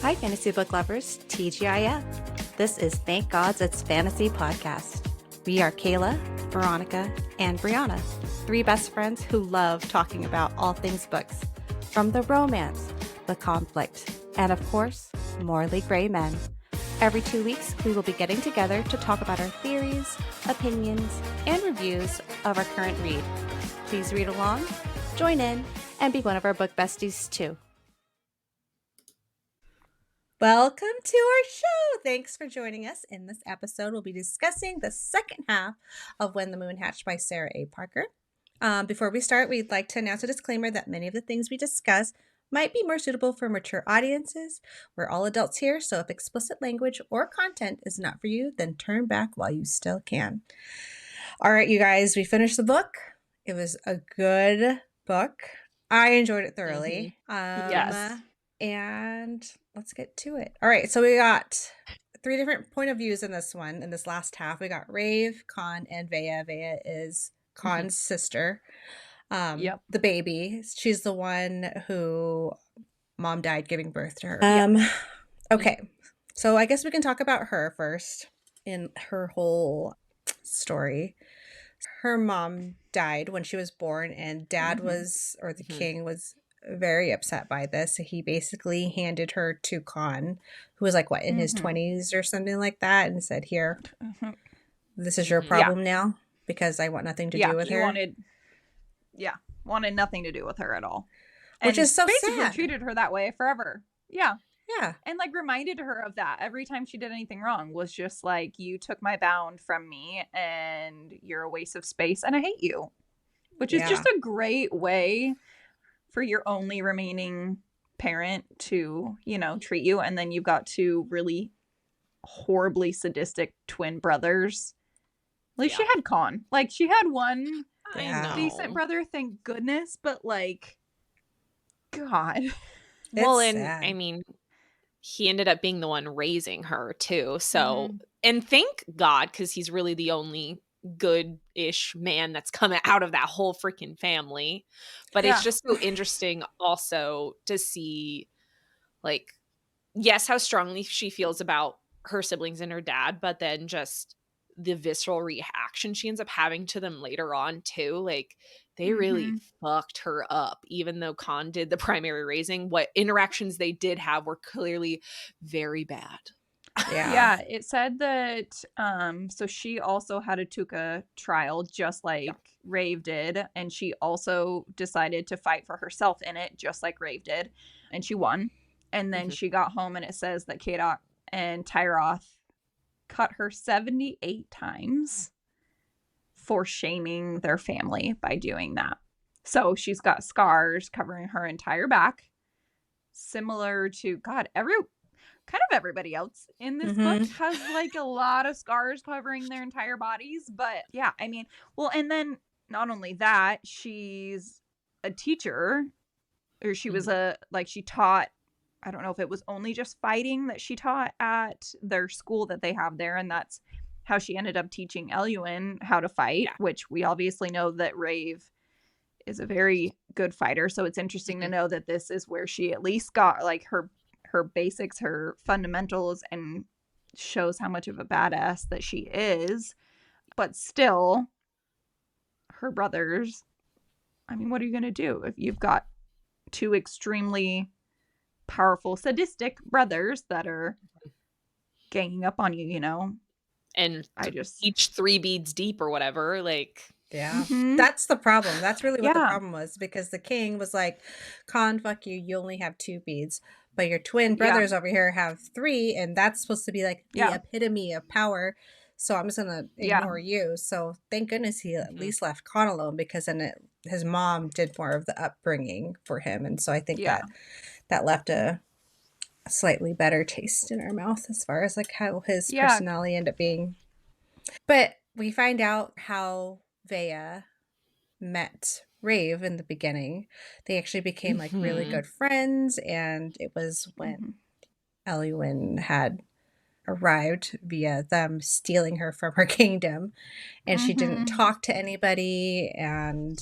Hi, fantasy book lovers, TGIF. This is Thank Gods It's Fantasy Podcast. We are Kayla, Veronica, and Bryanna, three best friends who love talking about all things books, from the romance, the conflict, and of course, morally gray men. Every 2 weeks, we will be getting together to talk about our theories, opinions, and reviews of our current read. Please read along, join in, and be one of our book besties too. Welcome to our show. Thanks for joining us. In this episode, we'll be discussing the second half of When the Moon Hatched by Sarah A. Parker. Before we start, we'd like to announce a disclaimer that many of the things we discuss might be more suitable for mature audiences. We're all adults here, so if explicit language or content is not for you, then turn back while you still can. All right, you guys, we finished the book. It was a good book. I enjoyed it thoroughly. Yes. And let's get to it. All right, so we got three different point of views in this one, in this last half. We got Raeve, Kaan, and Veya. Veya is Kaan's sister. The baby. She's the one who mom died giving birth to her. Okay, so I guess we can talk about her first in her whole story. Her mom died when she was born, and dad was, or the king was very upset by this. He basically handed her to Kaan, who was like, what, in his 20s or something like that, and said, here, this is your problem now, because I want nothing to do with her. Wanted nothing to do with her at all. Which is so basically sad. Treated her that way forever. Yeah. And like reminded her of that every time she did anything wrong, was just like, you took my bound from me and you're a waste of space and I hate you. Which is just a great way for your only remaining parent to, treat you. And then you've got two really horribly sadistic twin brothers. At least she had Kaan. Like, she had one decent brother, thank goodness. But, like, God. sad. I mean, he ended up being the one raising her, too. So, and thank God, because he's really the only good-ish man that's come out of that whole freaking family. But it's just so interesting also to see, like, yes, how strongly she feels about her siblings and her dad, but then just the visceral reaction she ends up having to them later on too. Like, they really fucked her up, even though Kaan did the primary raising. What interactions they did have were clearly very bad. Yeah, it said that so she also had a Tuca trial just like Raeve did, and she also decided to fight for herself in it just like Raeve did, and she won. And then she got home and it says that Kadok and Tyroth cut her 78 times for shaming their family by doing that. So she's got scars covering her entire back, similar to kind of everybody else in this book has like a lot of scars covering their entire bodies. But yeah, I mean, well, and then not only that, she's a teacher, or she was she taught, I don't know if it was only just fighting that she taught at their school that they have there. And that's how she ended up teaching Elluin how to fight, which we obviously know that Raeve is a very good fighter. So it's interesting to know that this is where she at least got like her basics, her fundamentals, and shows how much of a badass that she is. But still, her brothers, I mean, what are you going to do if you've got two extremely powerful, sadistic brothers that are ganging up on you, And each 3 beads deep or whatever, like... Yeah, that's the problem. That's really what the problem was, because the king was like, Kaan, fuck you, you only have 2 beads. But your twin brothers over here have 3, and that's supposed to be like the epitome of power. So I'm just going to ignore you. So thank goodness he at least left Kaan alone, because then his mom did more of the upbringing for him. And so I think that left a slightly better taste in our mouth as far as like how his personality ended up being. But we find out how Veya met Raeve in the beginning. They actually became like really good friends, and it was when Elluin had arrived via them stealing her from her kingdom, and she didn't talk to anybody, and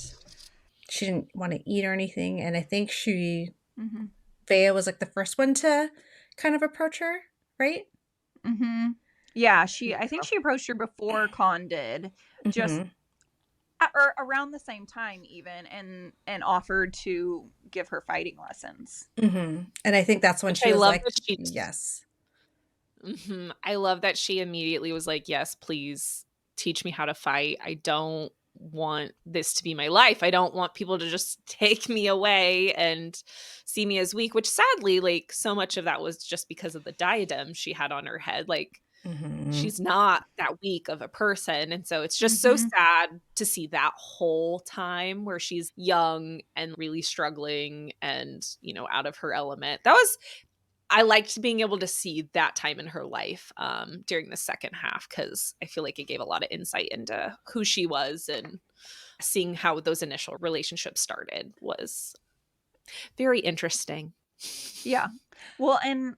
she didn't want to eat or anything. And I think Veya was like the first one to kind of approach her, right? Mm-hmm. Yeah, I think she approached her before Kaan did, just or around the same time even, and offered to give her fighting lessons. And I think that's when she was like, yes. I love that she immediately was like, yes, please teach me how to fight. I don't want this to be my life. I don't want people to just take me away and see me as weak, which sadly, like, so much of that was just because of the diadem she had on her head. Like, she's not that weak of a person. And so it's just so sad to see that whole time where she's young and really struggling and, you know, out of her element. I liked being able to see that time in her life during the second half, because I feel like it gave a lot of insight into who she was, and seeing how those initial relationships started was very interesting. Yeah. Well, and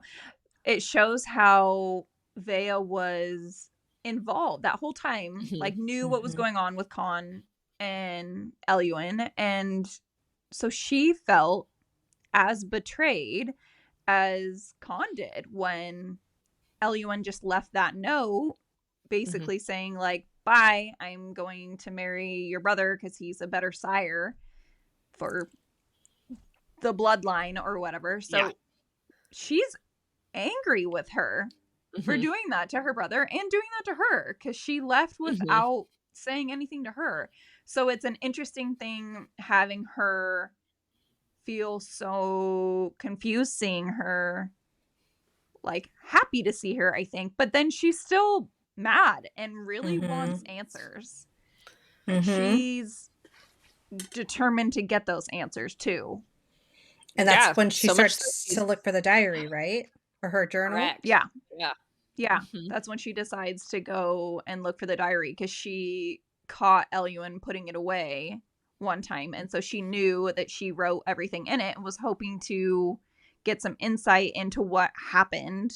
it shows how Veya was involved that whole time, like knew what was going on with Kaan and Elluin. And so she felt as betrayed as Kaan did when Elluin just left that note basically saying like, bye, I'm going to marry your brother because he's a better sire for the bloodline or whatever. So she's angry with her for doing that to her brother and doing that to her, because she left without saying anything to her. So it's an interesting thing having her feel so confused seeing her, like happy to see her, I think, but then she's still mad and really wants answers. She's determined to get those answers too. And that's when she starts to look for the diary, right? Or her journal. Correct. Yeah. That's when she decides to go and look for the diary, because she caught Elluin putting it away one time, and so she knew that she wrote everything in it and was hoping to get some insight into what happened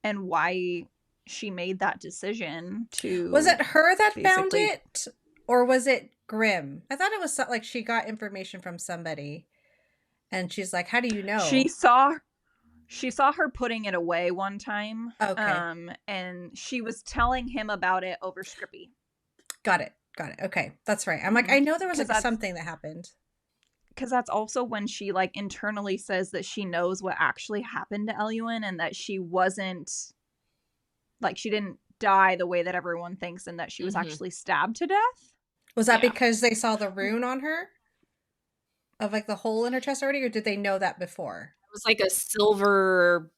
and why she made that decision to... Was it her that found it, or was it Grimm? I thought it was like she got information from somebody and she's like, how do you know? She saw her putting it away one time. Okay. And she was telling him about it over Scrippy. Got it. Okay, that's right. I'm like, I know there was like something that happened. Because that's also when she like internally says that she knows what actually happened to Elluin, and that she wasn't, like, she didn't die the way that everyone thinks, and that she was actually stabbed to death. Was that because they saw the rune on her of like the hole in her chest already, or did they know that before? It was like a silver,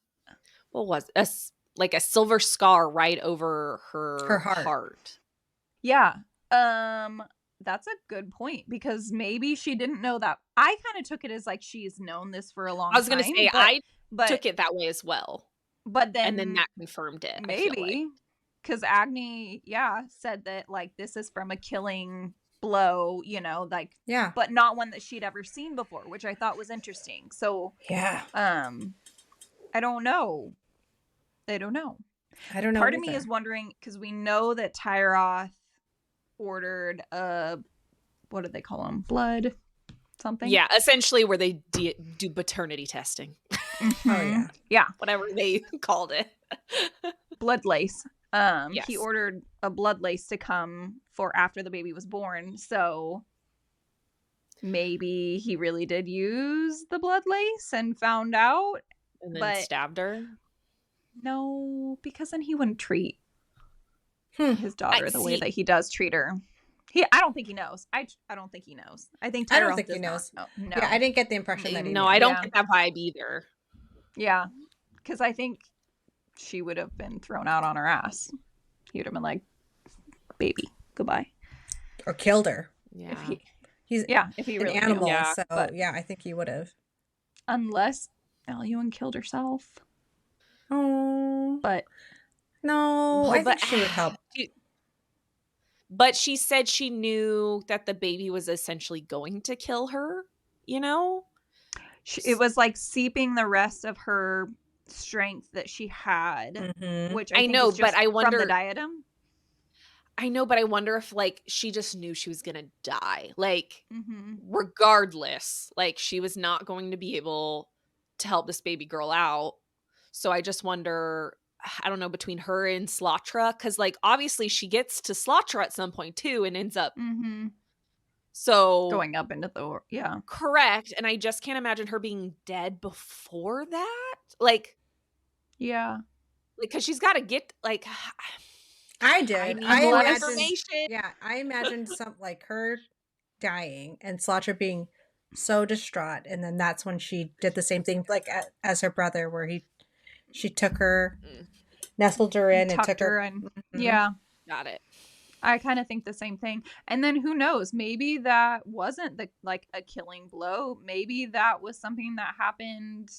like a silver scar right over her heart. Yeah. That's a good point, because maybe she didn't know that. I kind of took it as like she's known this for a long time. I was going to say, I took it that way as well. But then, and then that confirmed it. Maybe because Agni, said that like this is from a killing blow, you know, like, but not one that she'd ever seen before, which I thought was interesting. So I don't know. Part of me is wondering, because we know that Tyroth ordered what do they call them? Blood something? Yeah, essentially where they do paternity testing. Oh yeah. Whatever they called it. Blood lace. He ordered a blood lace to come for after the baby was born. So maybe he really did use the blood lace and found out. And then stabbed her? No, because then he wouldn't treat his daughter the way that he does treat her. I don't think he knows. I don't think he knows. I don't think he knows. No. Yeah, I didn't get the impression that he knew. I don't get that vibe either. Yeah, because I think she would have been thrown out on her ass. He would have been like, baby, goodbye. Or killed her. Yeah. If he really an animal. Yeah, so I think he would have. Unless Elluin killed herself. Oh. But no, I think she would help. But she said she knew that the baby was essentially going to kill her, you know? It was like seeping the rest of her strength that she had, which I know, is just but I wonder from the diadem. I know, but I wonder if like she just knew she was gonna die. Like, regardless, like she was not going to be able to help this baby girl out. So I just wonder, I don't know, between her and Slatra, because like obviously she gets to Slatra at some point too and ends up so going up into the correct. And I just can't imagine her being dead before that. Like because she's got to get like I did. I need I more imagined, information. Yeah, I imagined some like her dying and Slaughter being so distraught, and then that's when she did the same thing like as her brother, where she took her, nestled her in, and took her. And yeah, got it. I kind of think the same thing. And then who knows? Maybe that wasn't like a killing blow. Maybe that was something that happened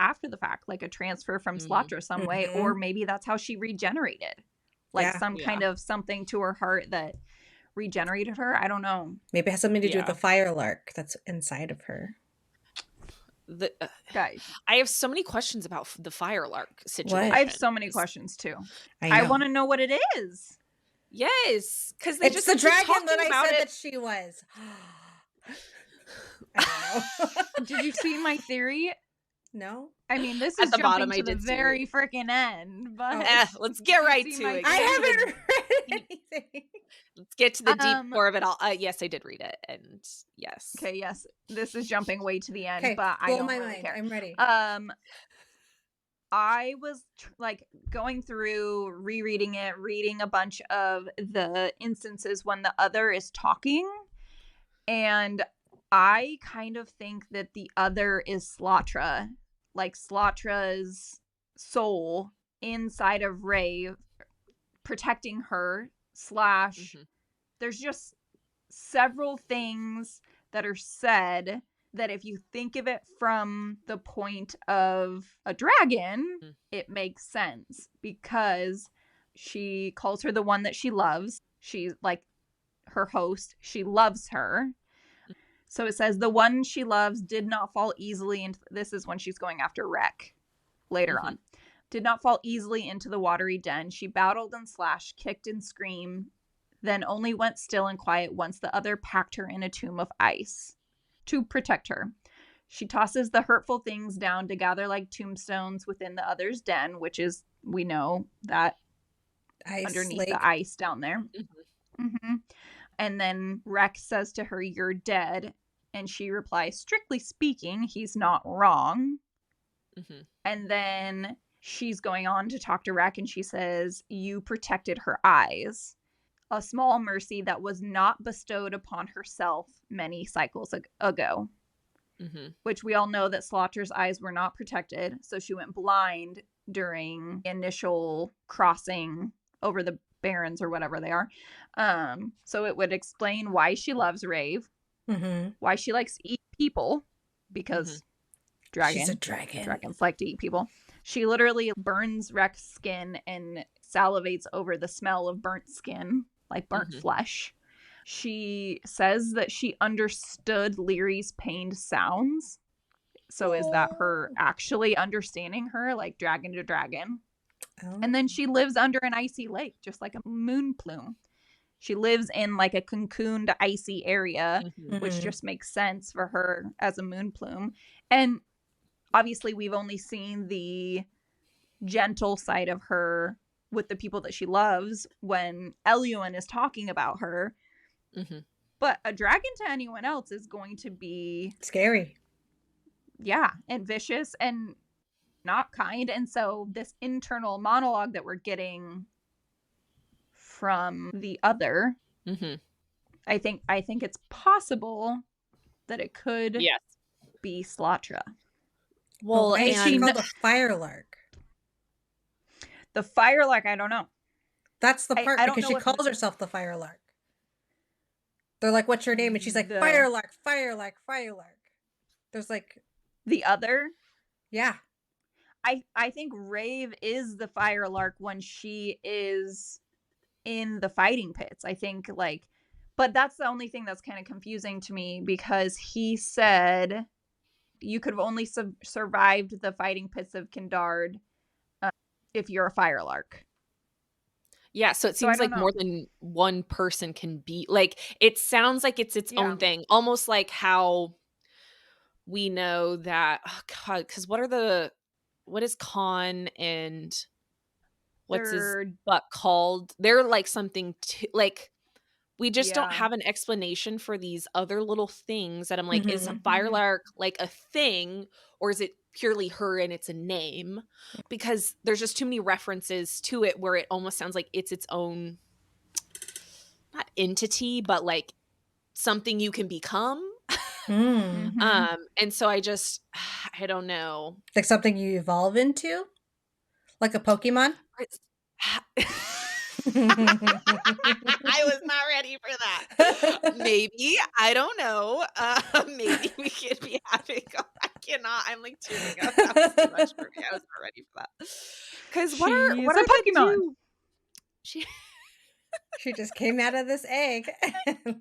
after the fact, like a transfer from Slaughter some way, or maybe that's how she regenerated. Like some kind of something to her heart that regenerated her. I don't know. Maybe it has something to do with the Firelark that's inside of her. Guys, I have so many questions about the Firelark situation. I have so many questions too. I want to know what it is. Yes, because it's the dragon that I said that she was. I don't know. Did you see my theory? No. I mean, this is jumping to the very freaking end, but let's get right to it. I haven't read anything. Let's get to the deep core of it all. Yes, I did read it, and yes. Okay, yes, this is jumping way to the end, but I don't really care. I'm ready. I was like going through, rereading it, reading a bunch of the instances when the other is talking, and I kind of think that the other is Slatra, like Slatra's soul inside of Raeve, protecting her. There's just several things that are said that if you think of it from the point of a dragon, it makes sense, because she calls her the one that she loves. She's like her host. She loves her. So it says the one she loves did not fall easily into, this is when she's going after Wreck later on, did not fall easily into the watery den. She battled and slashed, kicked and screamed, then only went still and quiet once the other packed her in a tomb of ice to protect her. She tosses the hurtful things down to gather like tombstones within the other's den, which is, we know, that ice underneath lake. The ice down there. And then Rex says to her, "You're dead." And she replies, "Strictly speaking, he's not wrong." And then she's going on to talk to Rex, and she says, "You protected her eyes. A small mercy that was not bestowed upon herself many cycles ago." Which we all know that Slaughter's eyes were not protected. So she went blind during initial crossing over the barrens or whatever they are. So it would explain why she loves Raeve, why she likes to eat people, because she's a dragon. Dragons like to eat people. She literally burns Rex's skin and salivates over the smell of burnt skin, like burnt flesh. She says that she understood Leary's pained sounds. So is that her actually understanding her, like dragon to dragon? And then she lives under an icy lake, just like a moon plume. She lives in like a cocooned icy area, which just makes sense for her as a moon plume. And obviously we've only seen the gentle side of her with the people that she loves when Elluin is talking about her. But a dragon to anyone else is going to be scary. Yeah, and vicious and not kind. And so this internal monologue that we're getting from the other, I think it's possible that it could be Slatra. Well, and she called the Firelark. The Firelark, I don't know. That's the part, because she calls herself the Firelark. They're like, "What's your name?" And she's like, "Firelark, Firelark, Firelark." There's like the other. Yeah. I think Raeve is the Firelark when she is in the fighting pits. I think but that's the only thing that's kind of confusing to me, because he said you could have only survived the fighting pits of Kindard if you're a Firelark. Yeah, so it seems like more than one person can be, like, it sounds like it's its own thing, almost like how we know that, oh God, because what are the what is Kaan and what's his They're butt called? They're like something like we just don't Yeah. have an explanation for these other little things that I'm like, is Mhm. Firelark like a thing, or is it purely her and it's a name? Because there's just too many references to it where it almost sounds like it's its own, not entity, but like something you can become. Mm. Mhm. And so I don't know. Like something you evolve into? Like a Pokemon? I was not ready for that. Maybe. I don't know. Maybe we could be having. I cannot. I'm like tuning up. That was too much for me. I was not ready for that. Because what She's are a the Pokemon. two? She just came out of this egg. I can't.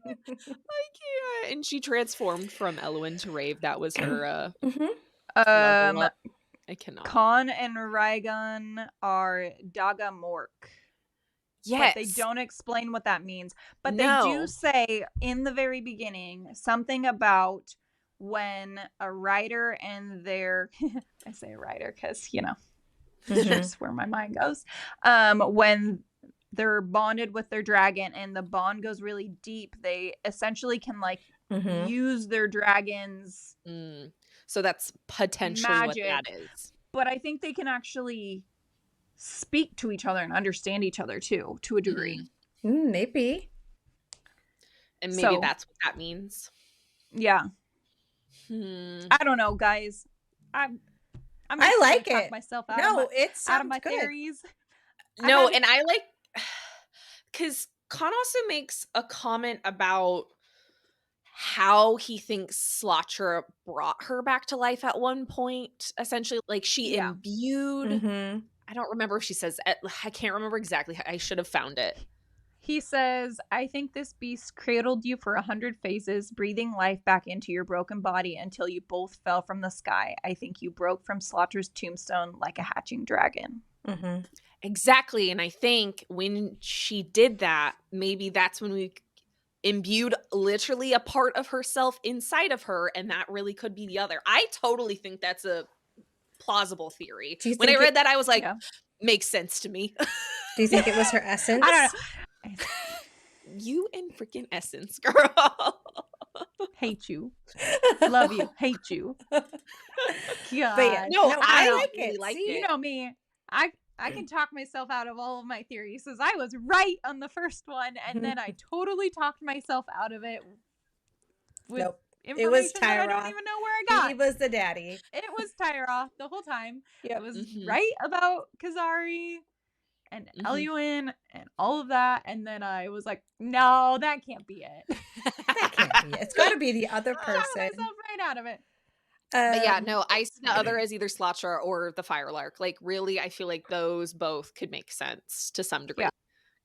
And she transformed from Elluin to Raeve. That was her level up. I cannot. Kaan and Raygun are Dagamork. Yes. But they don't explain what that means. But No. they do say in the very beginning something about when a writer and their I say a writer because, you know, that's where my mind goes. When they're bonded with their dragon and the bond goes really deep, they essentially can like use their dragon's so that's potentially magic, what that is. But I think they can actually speak to each other and understand each other too, to a degree. Maybe. And maybe that's what that means. Yeah. I don't know, guys. I like it. Talk myself out out of my good. theories. No, and I like, because Kaan also makes a comment about how he thinks Slatra brought her back to life at one point. Essentially, like she imbued. I don't remember if she says, I can't remember exactly. I should have found it. He says, I think this beast cradled you for 100 phases, breathing life back into your broken body until you both fell from the sky. I think you broke from Slatra's tombstone like a hatching dragon. Exactly. And I think when she did that, maybe that's when we imbued literally a part of herself inside of her, and that really could be the other. I totally think that's a plausible theory. When I read that, I was like, makes sense to me. Do you think it was her essence? I don't know. You and freaking essence, girl. Hate you. Love you. Hate you. God. But yeah, no, I like it. Like you know me. I can talk myself out of all of my theories because I was right on the first one, and then I totally talked myself out of it. With it was Tyra. I don't even know where I got. He was the daddy. It was Tyra the whole time. It was right about Kazari and Elluin and all of that, and then I was like, no, that can't be it. That can't be it. It's got to be the other person. I talked myself right out of it. But yeah, no, I see the other as either Slatra or the Firelark. Like, really, I feel like those both could make sense to some degree.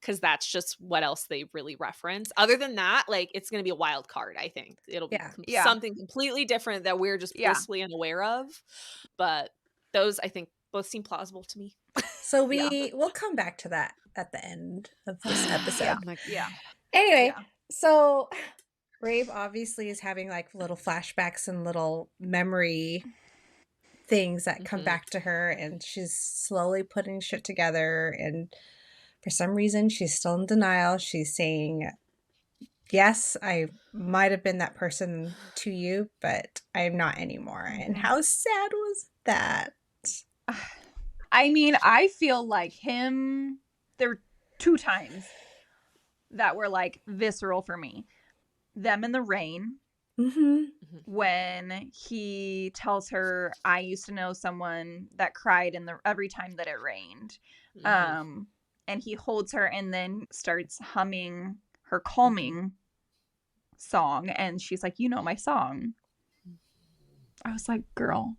Because that's just what else they really reference. Other than that, like, it's going to be a wild card, I think. It'll be something completely different that we're just blissfully unaware of. But those, I think, both seem plausible to me. So we'll come back to that at the end of this episode. Yeah. Anyway, so Raeve obviously is having like little flashbacks and little memory things that come back to her, and she's slowly putting shit together, and for some reason she's still in denial. She's saying, yes, I might have been that person to you, but I am not anymore. And how sad was that? I mean, I feel like there were 2 times that were like visceral for me. Them in the rain, when he tells her, I used to know someone that cried every time that it rained. And he holds her and then starts humming her calming song, and she's like, you know my song. I was like, girl,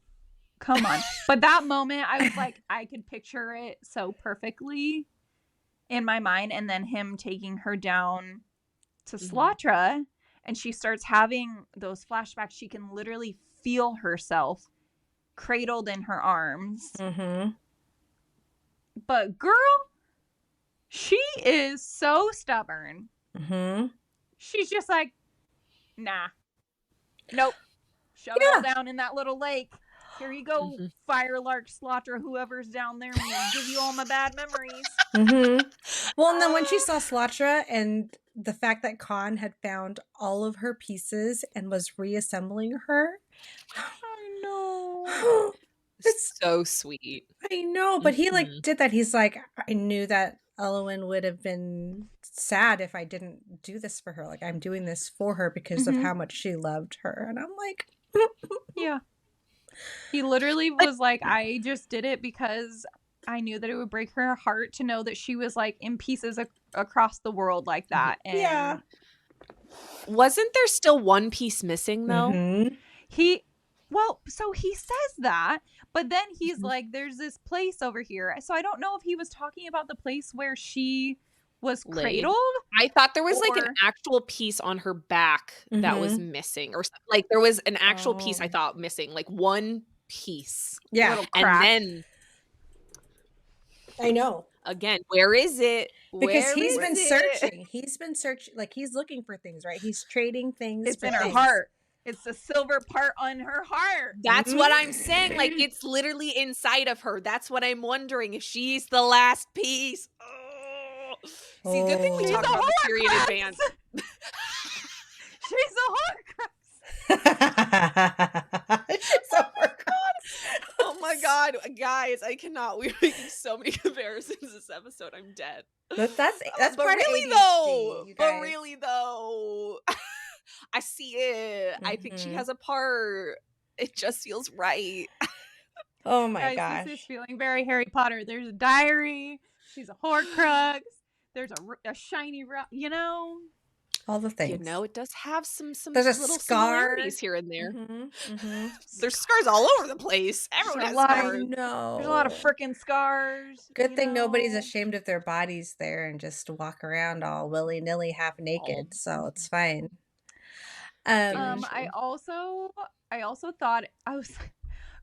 come on. But that moment, I was like, I could picture it so perfectly in my mind. And then him taking her down to Slatra, and she starts having those flashbacks. She can literally feel herself cradled in her arms. But girl, she is so stubborn. She's just like, nah. Nope. Shove it all down in that little lake. Here you go, Firelark, Slaughter, whoever's down there. I'm gonna give you all my bad memories. Well, and then when she saw Slatra and the fact that Kaan had found all of her pieces and was reassembling her. I know. It's so sweet. I know, but he did that. He's like, I knew that Elluin would have been sad if I didn't do this for her. Like, I'm doing this for her because of how much she loved her. And I'm like, yeah. He literally was like, I just did it because I knew that it would break her heart to know that she was like in pieces across the world like that. And yeah. Wasn't there still one piece missing though? So he says that, but then he's like, there's this place over here. So I don't know if he was talking about the place where she was cradled. I thought there was like an actual piece on her back that was missing, or like there was an actual piece I thought missing, like one piece. Yeah. And then I know. Again, where is it? Because he's been searching. He's been searching, like he's looking for things, right? He's trading things. It's in her heart. It's the silver part on her heart. That's what I'm saying. Like, it's literally inside of her. That's what I'm wondering, if she's the last piece. Oh. See, good thing we talked about the period advance. She's a Horcrux. She's a Horcrux. Oh my God. Guys, I cannot. We're making so many comparisons this episode. I'm dead. That's but part really of ADHD, though. you guys. But really though. I see it. I think she has a part. It just feels right. Oh my gosh. This is feeling very Harry Potter. There's a diary. She's a Horcrux. There's a shiny rock, all the things. It does have some there's little similarities here and there. There's scars all over the place. Everyone has scars. No. There's a lot of freaking scars. Good thing nobody's ashamed of their bodies there and just walk around all willy-nilly half naked, so it's fine. I also thought, I was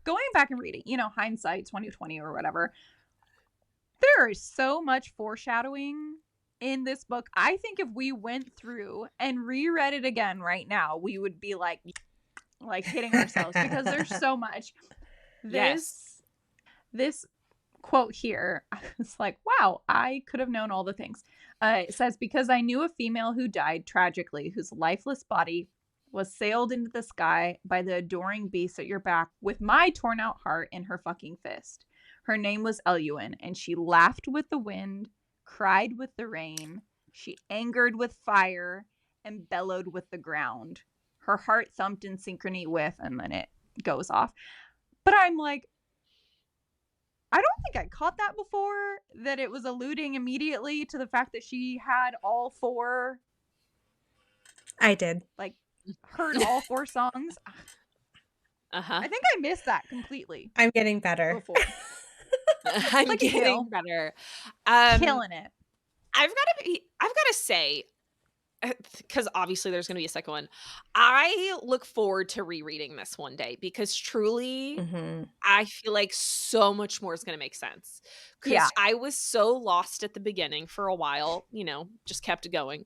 going back and reading, hindsight 2020 or whatever. There is so much foreshadowing in this book. I think if we went through and reread it again right now, we would be like hitting ourselves because there's so much. This quote here, I was like, wow, I could have known all the things. It says, because I knew a female who died tragically, whose lifeless body was sailed into the sky by the adoring beast at your back with my torn out heart in her fucking fist. Her name was Elluin, and she laughed with the wind, cried with the rain. She angered with fire and bellowed with the ground. Her heart thumped in synchrony with, and then it goes off. But I'm like, I don't think I caught that before, that it was alluding immediately to the fact that she had all four. I did. Like, heard all four songs. I think I missed that completely. I'm getting better. Before. I'm getting better. Killing it. I've got to say, because obviously there's going to be a second one, I look forward to rereading this one day because truly I feel like so much more is going to make sense. Because I was so lost at the beginning for a while, just kept it going.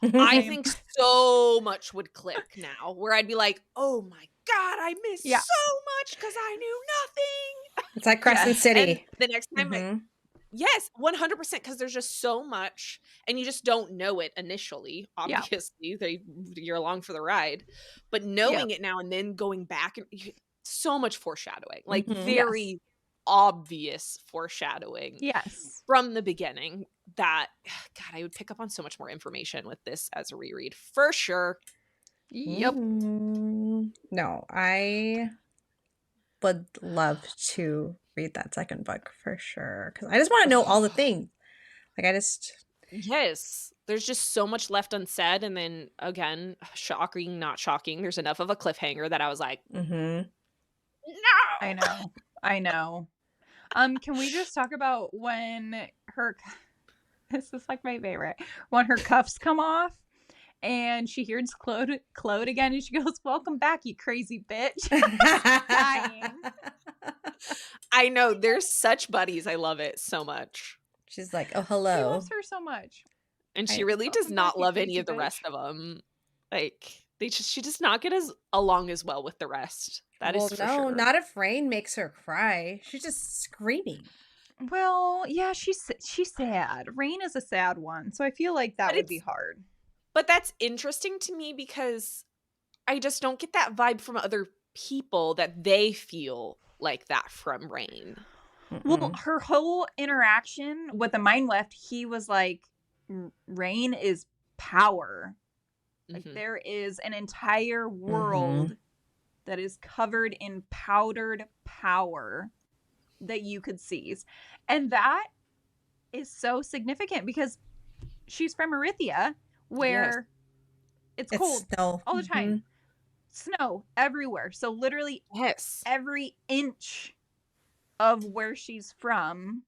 I think so much would click now where I'd be like, oh my God, I missed so much because I knew nothing. It's like Crescent City. And the next time, yes, 100%, because there's just so much and you just don't know it initially. Obviously, you're along for the ride. But knowing it now and then going back, and so much foreshadowing, like very obvious foreshadowing from the beginning that, God, I would pick up on so much more information with this as a reread for sure. Yep. No, I would love to read that second book for sure because I just want to know all the things. Yes, there's just so much left unsaid, and then again, shocking, not shocking. There's enough of a cliffhanger that I was like, no. I know. Can we just talk about when this is like my favorite, when her cuffs come off and she hears Claude again and she goes, welcome back, you crazy bitch. Dying. I know, they're such buddies. I love it so much. She's like, oh, hello. He loves her so much. And she really does not love any of the rest of them. Like, she does not get along as well with the rest. That is for sure. Not if Rain makes her cry. She's just screaming. Well, yeah, she's sad. Rain is a sad one, so I feel like that would be hard. But that's interesting to me because I just don't get that vibe from other people that they feel like that from Rain. Well, her whole interaction with the Mind Left, he was like, Rain is power. Like, there is an entire world that is covered in powdered power that you could seize. And that is so significant because she's from Erythea, where it's cold all the time. Snow everywhere. So literally every inch of where she's from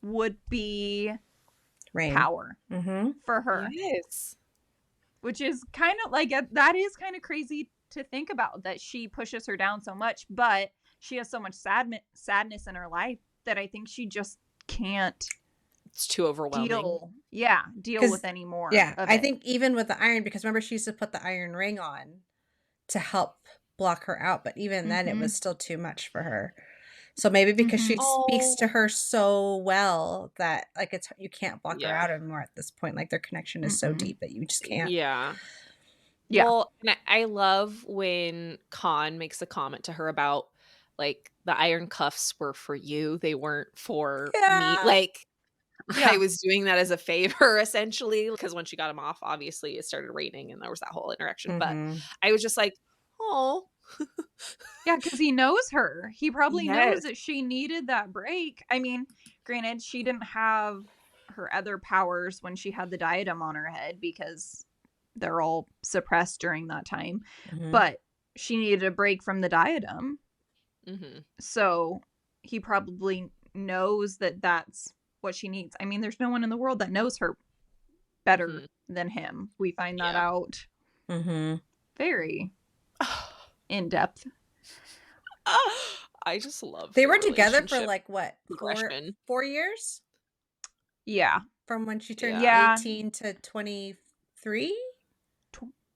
would be Rain. Power for her. Yes. Which is kind of like, that is kind of crazy to think about, that she pushes her down so much, but she has so much sadness in her life that I think she just can't. It's too overwhelming. Deal with any more. Yeah, I think even with the iron, because remember she used to put the iron ring on to help block her out, but even then it was still too much for her. So maybe because she speaks to her so well that like you can't block her out anymore at this point. Like their connection is so deep that you just can't. Yeah. Well, and I love when Kaan makes a comment to her about like the iron cuffs were for you. They weren't for me. Like I was doing that as a favor essentially, because when she got him off, obviously it started raining and there was that whole interaction. But I was just like, oh. Yeah, because he knows her. He probably knows that she needed that break. I mean, granted, she didn't have her other powers when she had the diadem on her head because they're all suppressed during that time. But she needed a break from the diadem. So he probably knows that that's what she needs. I mean, there's no one in the world that knows her better than him. We find that out very in depth. I just love they were together for like what 4 years. Yeah, from when she turned 18 to 23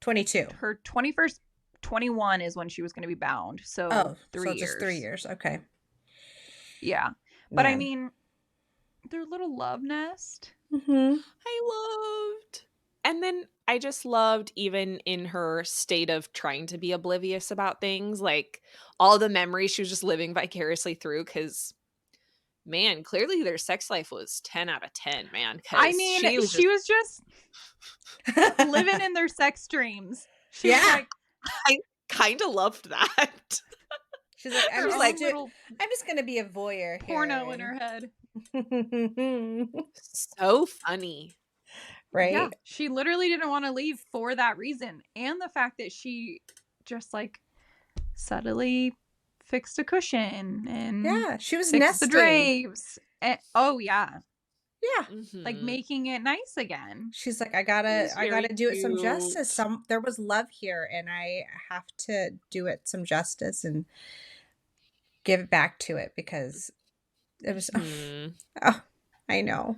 22. Her 21st 21 is when she was going to be bound, so 3 years. Just 3 years. Okay. Yeah, but I mean, their little love nest. I loved. And then I just loved, even in her state of trying to be oblivious about things, like all the memories she was just living vicariously through, because man, clearly their sex life was 10 out of 10, man. I mean, she was just living in their sex dreams. She was like, I kind of loved that. She's like, I'm just going to be a voyeur porno here. In her head. So funny. Right? Yeah, she literally didn't want to leave for that reason. And the fact that she just like subtly fixed a cushion and she was fixed nesting the drapes. And, yeah, like making it nice again. She's like, I gotta do it some justice. There was love here, and I have to do it some justice and give it back to it because it was. I know.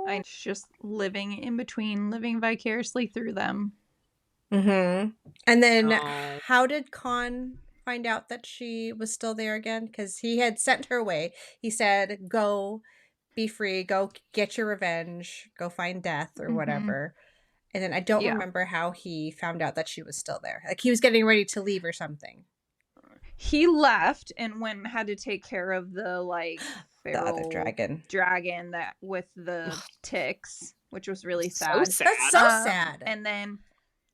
I'm just living in between, living vicariously through them. And then how did Kaan find out that she was still there again? Because he had sent her away. He said, go be free, go get your revenge, go find death or whatever. And then I don't remember how he found out that she was still there. Like he was getting ready to leave or something. He left and had to take care of the like the other dragon that with the ticks, which was really sad. So sad. That's so sad. And then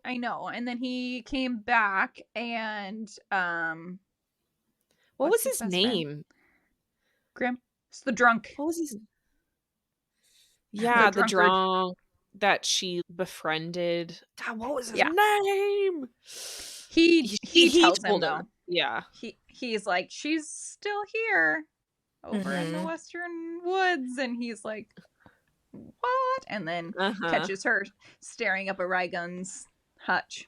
I know. And then he came back and what was his name? Grim. It's the drunk. What was his? Yeah, the drunk that she befriended. God, what was his name? He tells him though. Yeah. He's like, she's still here over in the western woods, and he's like, what? And then catches her staring up at Raigun's hutch.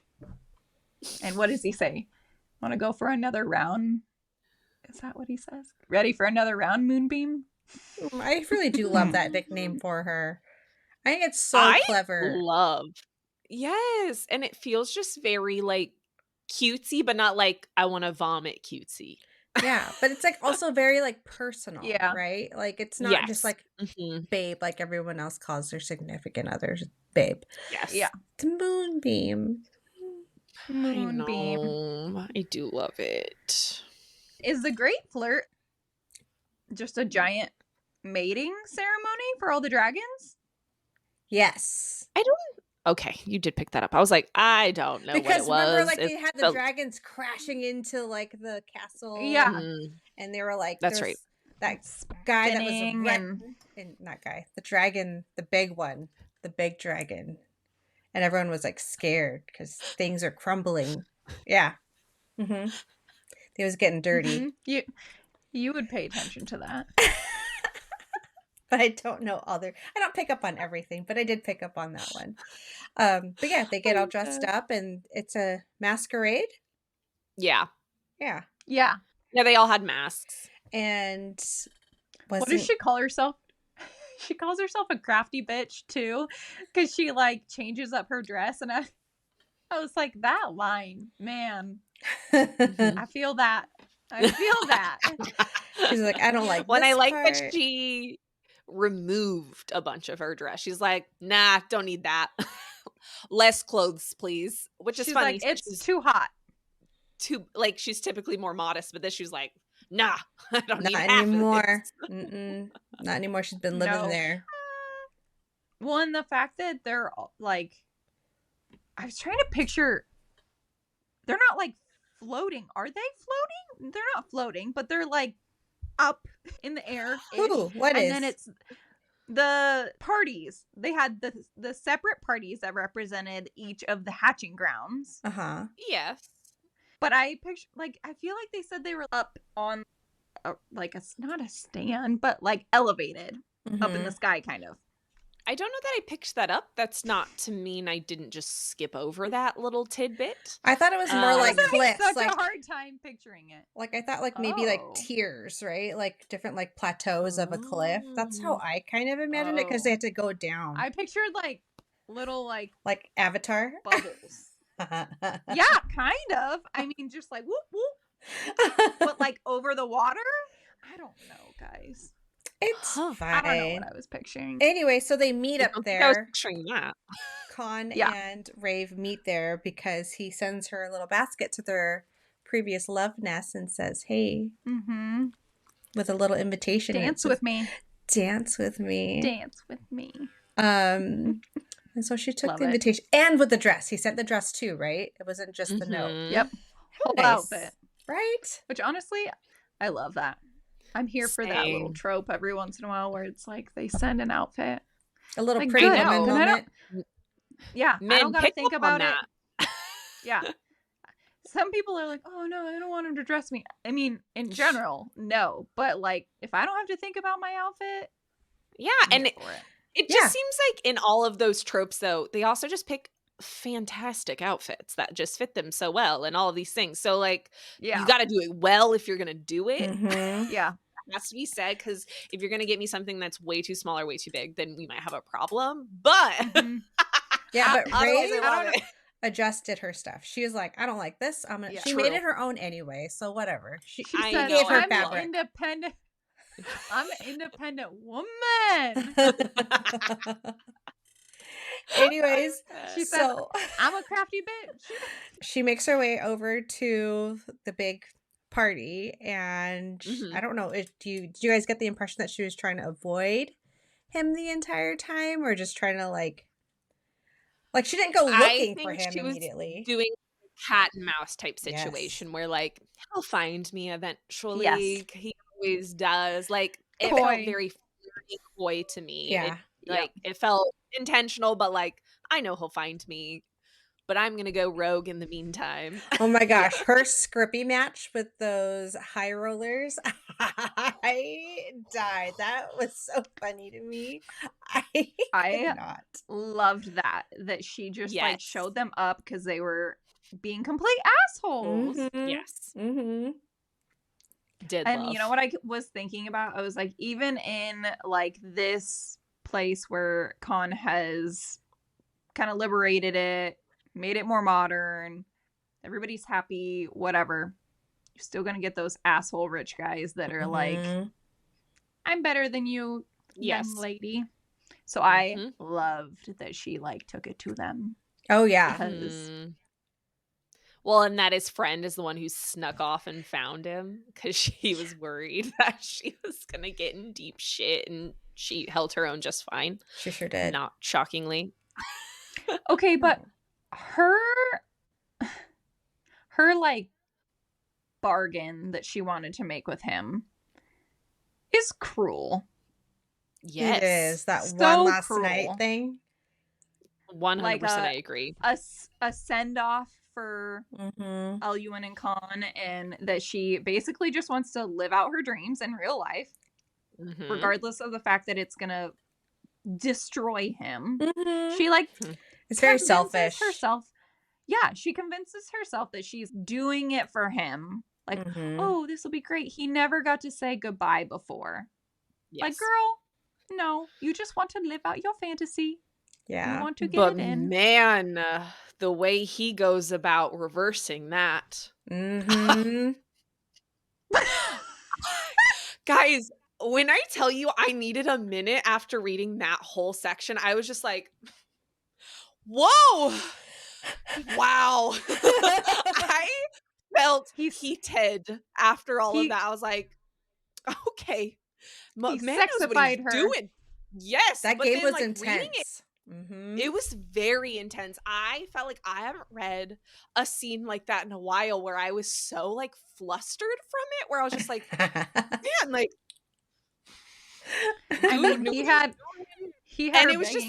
And what does he say? Want to go for another round? Is that what he says? Ready for another round, Moonbeam? I really do love that nickname for her. I think it's so clever. Yes, and it feels just very like cutesy, but not like I want to vomit cutesy. Yeah, but it's like also very like personal, Yeah. right? Like it's not just like babe, like everyone else calls their significant others babe. Yes. Yeah. It's Moonbeam. Moonbeam. I do love it. Is the Great Flirt just a giant mating ceremony for all the dragons? Yes. I don't. Okay, you did pick that up. I was like, I don't know because what it was. Remember, like they had the dragons crashing into like the castle. Yeah, and they were like, that's right. That guy that was and not guy, the dragon, the big one, the big dragon, and everyone was like scared because things are crumbling. Yeah, it was getting dirty. You would pay attention to that. But I don't know I don't pick up on everything, but I did pick up on that one. But yeah, they get all dressed up and it's a masquerade. Yeah. Yeah. Yeah. Yeah, they all had masks. And what does she call herself? She calls herself a crafty bitch too, because she like changes up her dress, and I was like, that line, man. I feel that. She's like, I don't like when this I like part. that she removed a bunch of her dress. She's like, nah, don't need that. Less clothes, please. Which is funny. Like, it's too hot. Like, she's typically more modest, but then she's like, nah, I don't need anymore. Not anymore. She's been living there. Well, and the fact that they're like, I was trying to picture, they're not like floating. Are they floating? They're not floating, but they're like up in the air. Ooh, what and is? then it's the parties. They had the separate parties that represented each of the hatching grounds. Yes. But I picture, like, I feel like they said they were up on like not a stand, but like elevated up in the sky, kind of. I don't know that I picked that up. That's not to mean I didn't just skip over that little tidbit. I thought it was more like cliffs. Such like, a hard time picturing it. Like I thought, like maybe like tiers, right? Like different like plateaus of a cliff. That's how I kind of imagined it because they had to go down. I pictured like little like Avatar bubbles. Yeah, kind of. I mean, just like whoop whoop, but like over the water. I don't know, guys. It's fine. I don't know what I was picturing. Anyway, so they meet up there. I was picturing that. Kaan and Raeve meet there because he sends her a little basket to their previous love nest and says, "Hey," with a little invitation. Dance with me. Dance with me. Dance with me. And so she took the invitation and with the dress. He sent the dress too, right? It wasn't just the note. Yep. Whole outfit. Right? Which honestly, I love that. I'm here for that little trope every once in a while where it's like they send an outfit. A little like, pretty woman moment. I don't gotta think about it. Yeah. Some people are like, oh no, I don't want him to dress me. I mean, in general, no. But like, if I don't have to think about my outfit. Yeah, and it just seems like in all of those tropes, though, they also just pick fantastic outfits that just fit them so well and all of these things. So like, you got to do it well if you're going to do it. Yeah. It has to be said, because if you're going to get me something that's way too small or way too big, then we might have a problem. But yeah, but Raeve adjusted her stuff. She was like, I don't like this. She made it her own anyway, so whatever. She said, gave her I'm fabric. Independent. I'm an independent woman. Anyways, she said, I'm a crafty bitch. She makes her way over to the big party, and I don't know, did you guys get the impression that she was trying to avoid him the entire time, or just trying to like she didn't go looking for him immediately? Doing cat and mouse type situation where like he'll find me eventually. Yes. He always does. Like it felt very coy to me. Yeah. It felt intentional, but like I know he'll find me, but I'm gonna go rogue in the meantime. Oh my gosh, her Scrippy match with those high rollers, I died. That was so funny to me. I loved that she just like showed them up because they were being complete assholes. Yes. And you know what I was thinking about? I was like, even in like this place where Kaan has kind of liberated it, made it more modern, everybody's happy, whatever. You're still gonna get those asshole rich guys that are like, I'm better than you, young lady. So I loved that she like took it to them. Oh yeah. Because well, and that his friend is the one who snuck off and found him because she was worried that she was gonna get in deep shit, and she held her own just fine. She sure did. Not shockingly. Okay, but her like bargain that she wanted to make with him is cruel. Yes. It is. That So one last cruel. night thing. 100% I agree. A send-off for Elluin and Kaan, and that she basically just wants to live out her dreams in real life, regardless of the fact that it's gonna destroy him. She like it's very selfish. She convinces herself that she's doing it for him. Like, oh, this will be great. He never got to say goodbye before. Yes. Like, girl, no, you just want to live out your fantasy. Yeah. You want to get it in. Man, the way he goes about reversing that. Guys, when I tell you I needed a minute after reading that whole section, I was just like, whoa! Wow. I felt heated after all of that. I was like, okay. Man knows what he's doing. Yes. That game was intense. It was very intense. I felt like I haven't read a scene like that in a while where I was so like flustered from it, where I was just like, man, like I mean, he had and it was just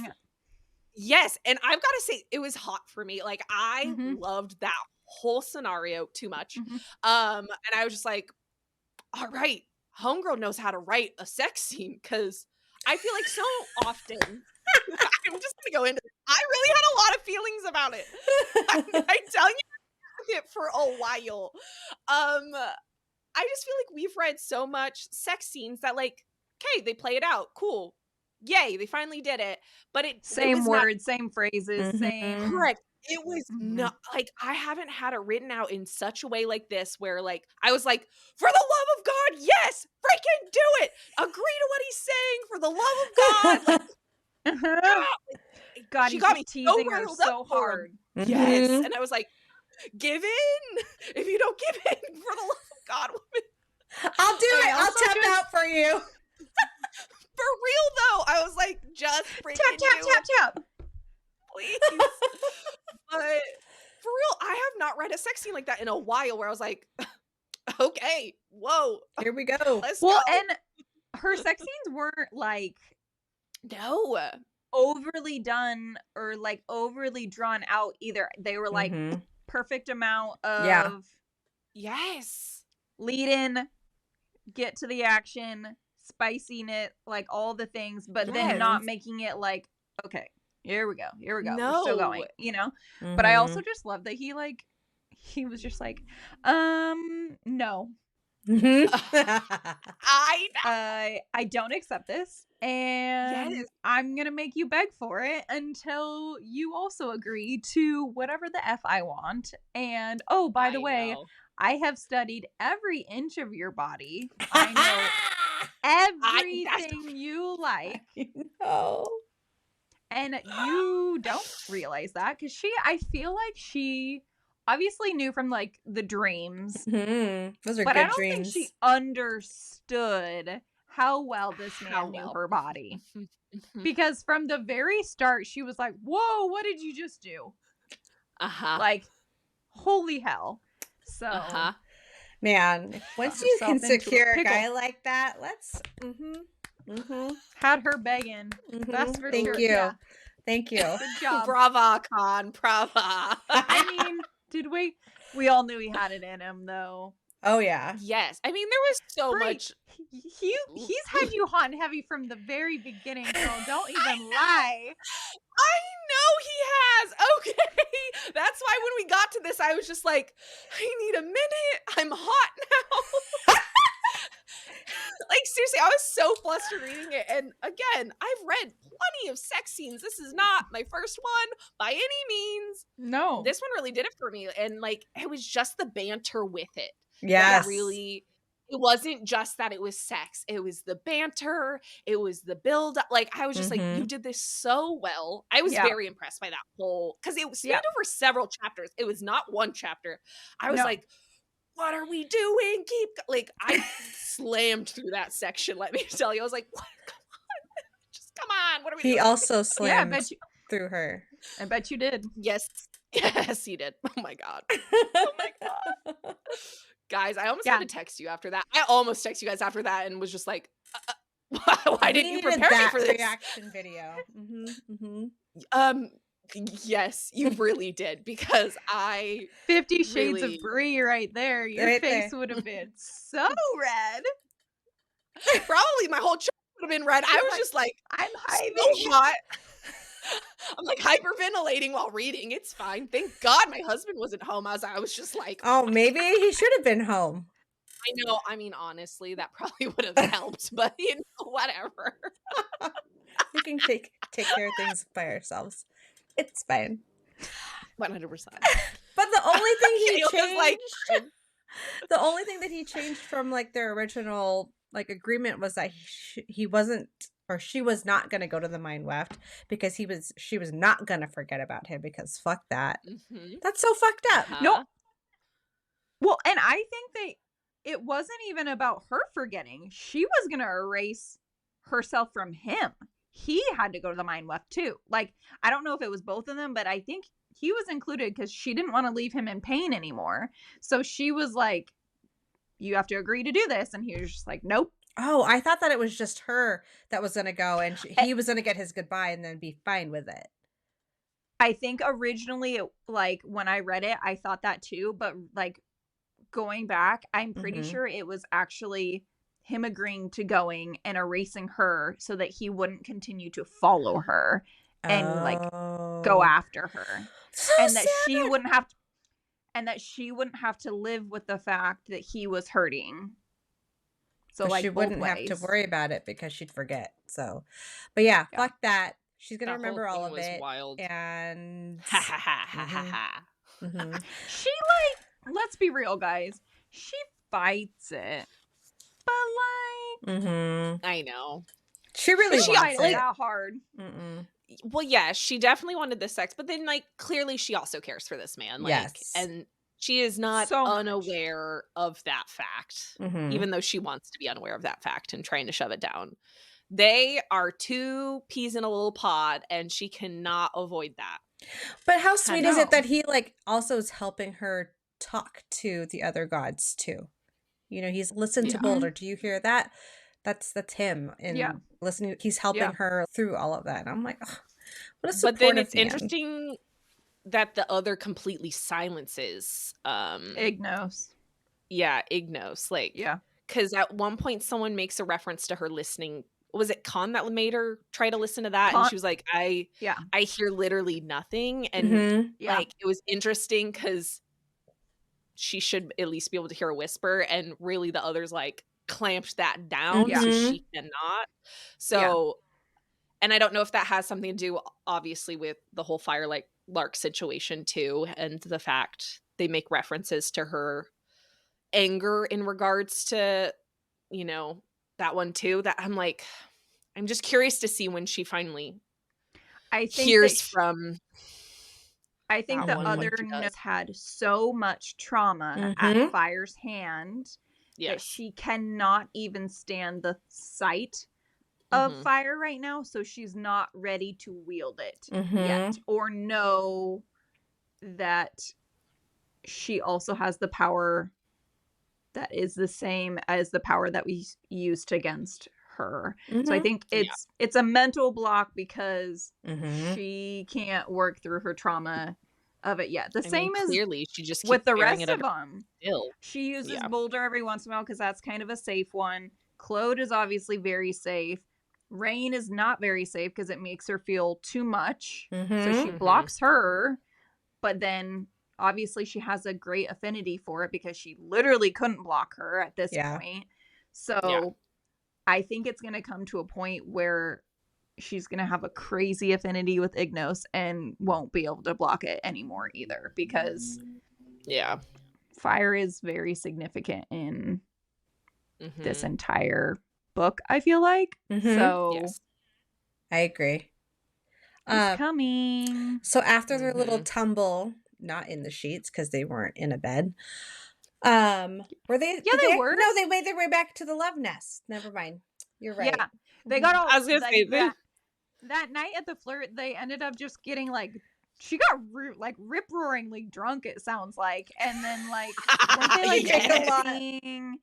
yes, and I've got to say it was hot for me. Like I loved that whole scenario too much. And I was just like, all right, homegirl knows how to write a sex scene, because I feel like so often I'm just gonna go into it. I really had a lot of feelings about it. I tell you it for a while. I just feel like we've read so much sex scenes that like, okay, they play it out, cool, yay, they finally did it, but same words, same phrases, same. Correct. It was not like, I haven't had it written out in such a way like this, where like I was like, for the love of God, yes, freaking do it, agree to what he's saying, for the love of God. Like, God, she got me teasing her so hard. Yes, and I was like, give in. If you don't give in, for the love of God, woman, I'll do it. I'll tap out for you. For real though, I was like, just freaking tap, please. But for real, I have not read a sex scene like that in a while, where I was like, okay, whoa, here we go. Let's go. And her sex scenes weren't like overly done or like overly drawn out either. They were like perfect amount of lead in, get to the action, spicing it, like all the things, but then not making it like, okay, here we go, we're still going, you know. But I also just love that he was just like, no, I don't accept this, and I'm gonna make you beg for it until you also agree to whatever the F I want. And oh, by the way, I have studied every inch of your body. I know everything you like. And you don't realize that, because I feel like she obviously knew from like the dreams. Those are but good I don't dreams. think she understood how well this man knew her body. Because from the very start, she was like, whoa, what did you just do? Like, holy hell. So man, once you can secure a guy like that, let's had her begging. That's for Thank sure. you. Yeah. Thank you. Good job. Brava, Kaan, brava. I mean, did we all knew he had it in him though. Oh yeah. Yes. I mean, there was so much. He's had you hot and heavy from the very beginning, girl. Don't even lie. I know he has. Okay. That's why when we got to this, I was just like, I need a minute. I'm hot now. Like, seriously, I was so flustered reading it. And again, I've read plenty of sex scenes. This is not my first one by any means. No. This one really did it for me. And like, it was just the banter with it. Yes. That really, it wasn't just that it was sex. It was the banter. It was the build up. Like, I was just like, you did this so well. I was very impressed by that whole, because it spanned over several chapters. It was not one chapter. I was like, what are we doing? Like, I slammed through that section, let me tell you. I was like, what? Come on. Just come on. What are we doing? He also slammed through her. I bet you did. Yes. Yes, he did. Oh my God. Oh my God. Guys, I almost had to text you after that. I almost texted you guys after that and was just like, why didn't you prepare me for this reaction video? Yes, you really did, because 50 Shades of Brie right there. Your face would have been so red. Probably my whole chest would have been red. I was just like, I'm so hot. I'm like hyperventilating while reading. It's fine. Thank God my husband wasn't home. I was just like, oh, maybe he should have been home. I know. I mean, honestly, that probably would have helped, but you know, whatever. We can take care of things by ourselves. It's fine. 100%. But the only thing he changed, the only thing that he changed from like their original like agreement was that he wasn't, or she was not going to go to the mind weft, because she was not going to forget about him, because fuck that. That's so fucked up. No. Well, and I think it wasn't even about her forgetting. She was going to erase herself from him. He had to go to the mind weft too. Like, I don't know if it was both of them, but I think he was included because she didn't want to leave him in pain anymore. So she was like, you have to agree to do this. And he was just like, nope. Oh, I thought that it was just her that was going to go, and he was going to get his goodbye and then be fine with it. I think originally, like, when I read it, I thought that too. But like, going back, I'm pretty sure it was actually him agreeing to going and erasing her so that he wouldn't continue to follow her and like go after her. So and sad. that she wouldn't have to live with the fact that he was hurting. So but like, she wouldn't have to worry about it because she'd forget. So, but yeah. Fuck that. She's gonna remember all of it. Wild. And ha ha ha ha ha ha. She, like, let's be real, guys. She fights it, but like, I know she really wants fights it that hard. Well, yeah, she definitely wanted the sex, but then like clearly she also cares for this man. Like, yes, and she is not unaware of that fact, even though she wants to be unaware of that fact and trying to shove it down. They are two peas in a little pod, and she cannot avoid that. But how sweet is it that he like also is helping her talk to the other gods too? You know, he's listened to Boulder. Do you hear that? That's him. And listening, he's helping her through all of that. And I'm like, oh, what a supportive But then it's man. interesting that the other completely silences Ignos. Yeah, Ignos. Like, because at one point someone makes a reference to her listening. Was it Kaan that made her try to listen to that? And she was like, I hear literally nothing. And like, it was interesting because she should at least be able to hear a whisper, and really the others like clamped that down so she cannot. So and I don't know if that has something to do obviously with the whole Firelark situation too, and the fact they make references to her anger in regards to, you know, that one too, that I'm like, I'm just curious to see when she finally hears from. I think the other had so much trauma at Fire's hand that she cannot even stand the sight of Fire right now. So she's not ready to wield it yet, or know that she also has the power that is the same as the power that we used against her. So I think it's a mental block because she can't work through her trauma of it yet. Same as clearly she just with the rest of them. Still. She uses Boulder every once in a while because that's kind of a safe one. Claude is obviously very safe. Rain is not very safe because it makes her feel too much. So she blocks her, but then obviously she has a great affinity for it because she literally couldn't block her at this point. So I think it's going to come to a point where she's going to have a crazy affinity with Ignos and won't be able to block it anymore either, because fire is very significant in this entire book, I feel like. So yes. I agree. It's coming. So after their little tumble, not in the sheets because they weren't in a bed. Were they? Yeah, they were. No, they made their way back to the love nest. Never mind. You're right. Yeah, they got all. I was gonna say that night at the flirt, they ended up just getting like. She got rip roaringly drunk. It sounds like, and then like weren't they like dancing?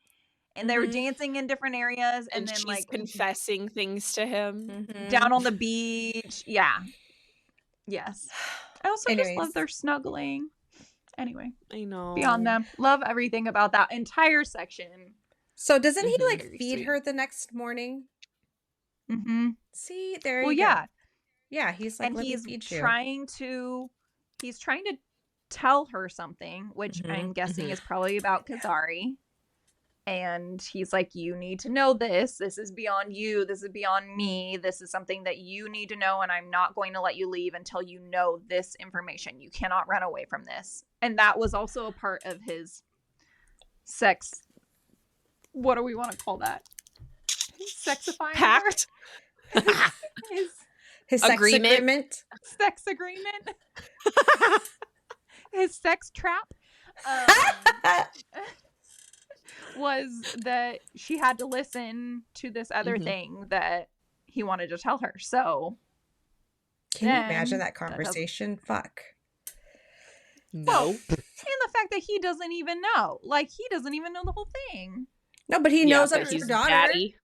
And they were dancing in different areas, and then she's like confessing things to him down on the beach. Yeah. Yes. I also just love their snuggling. Anyway, I know. Beyond them, love everything about that entire section. So doesn't he like feed her the next morning? See, there you go. Yeah, he's like, and he's trying to tell her something, which I'm guessing is probably about Kazari. And he's like, you need to know this. This is beyond you. This is beyond me. This is something that you need to know, and I'm not going to let you leave until you know this information. You cannot run away from this. And that was also a part of his sex. What do we want to call that? Sexifying pact? His sex agreement. Sex agreement. His sex trap. Was that she had to listen to this other thing that he wanted to tell her. So can you imagine that conversation? Fuck. No. Well, and the fact that he doesn't even know. Like, he doesn't even know the whole thing. No, but he knows that it's her daughter. Daddy.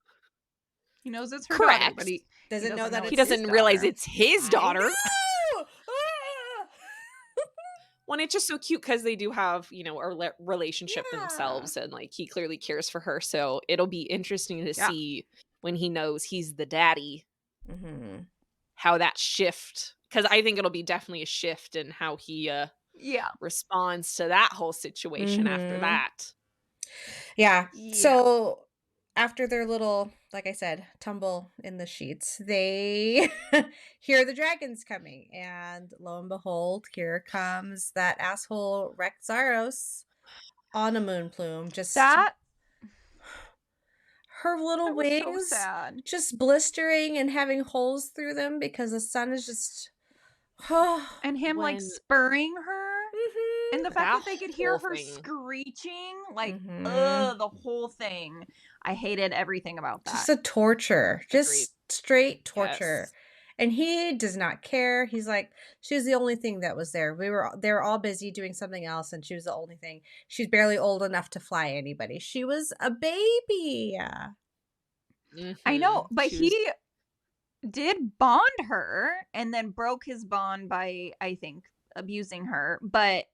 He knows it's her daughter, but he doesn't know that he doesn't realize it's his daughter. When it's just so cute because they do have, you know, a relationship themselves, and like he clearly cares for her. So it'll be interesting to see when he knows he's the daddy, how that shift. Because I think it'll be definitely a shift in how he responds to that whole situation after that. Yeah. So after their little, like I said, tumble in the sheets, they hear the dragons coming, and lo and behold, here comes that asshole Rexaros on a moon plume. Just that her little wings so sad. Just blistering and having holes through them because the sun is just and him like spurring her. And the fact that they could hear her screeching, like, the whole thing. I hated everything about that. Just a torture. Just straight torture. Yes. And he does not care. He's like, she was the only thing that was there. They were all busy doing something else, and she was the only thing. She's barely old enough to fly anybody. She was a baby. I know, but he did bond her and then broke his bond by, I think, abusing her. But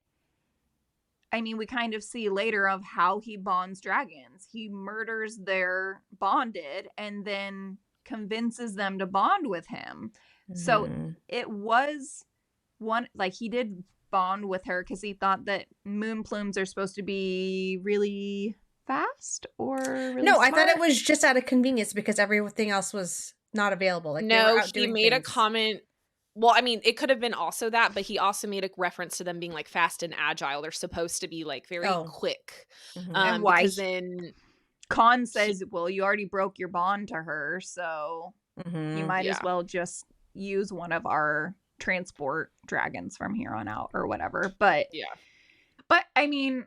I mean, we kind of see later of how he bonds dragons. He murders their bonded and then convinces them to bond with him. So it was one, like, he did bond with her because he thought that moon plumes are supposed to be really fast or really smart. I thought it was just out of convenience because everything else was not available. Like, no, he made a comment. Well, I mean, it could have been also that, but he also made a reference to them being like fast and agile. They're supposed to be like very quick. And why? Because then Kaan says, well, you already broke your bond to her, so you might as well just use one of our transport dragons from here on out or whatever. But I mean,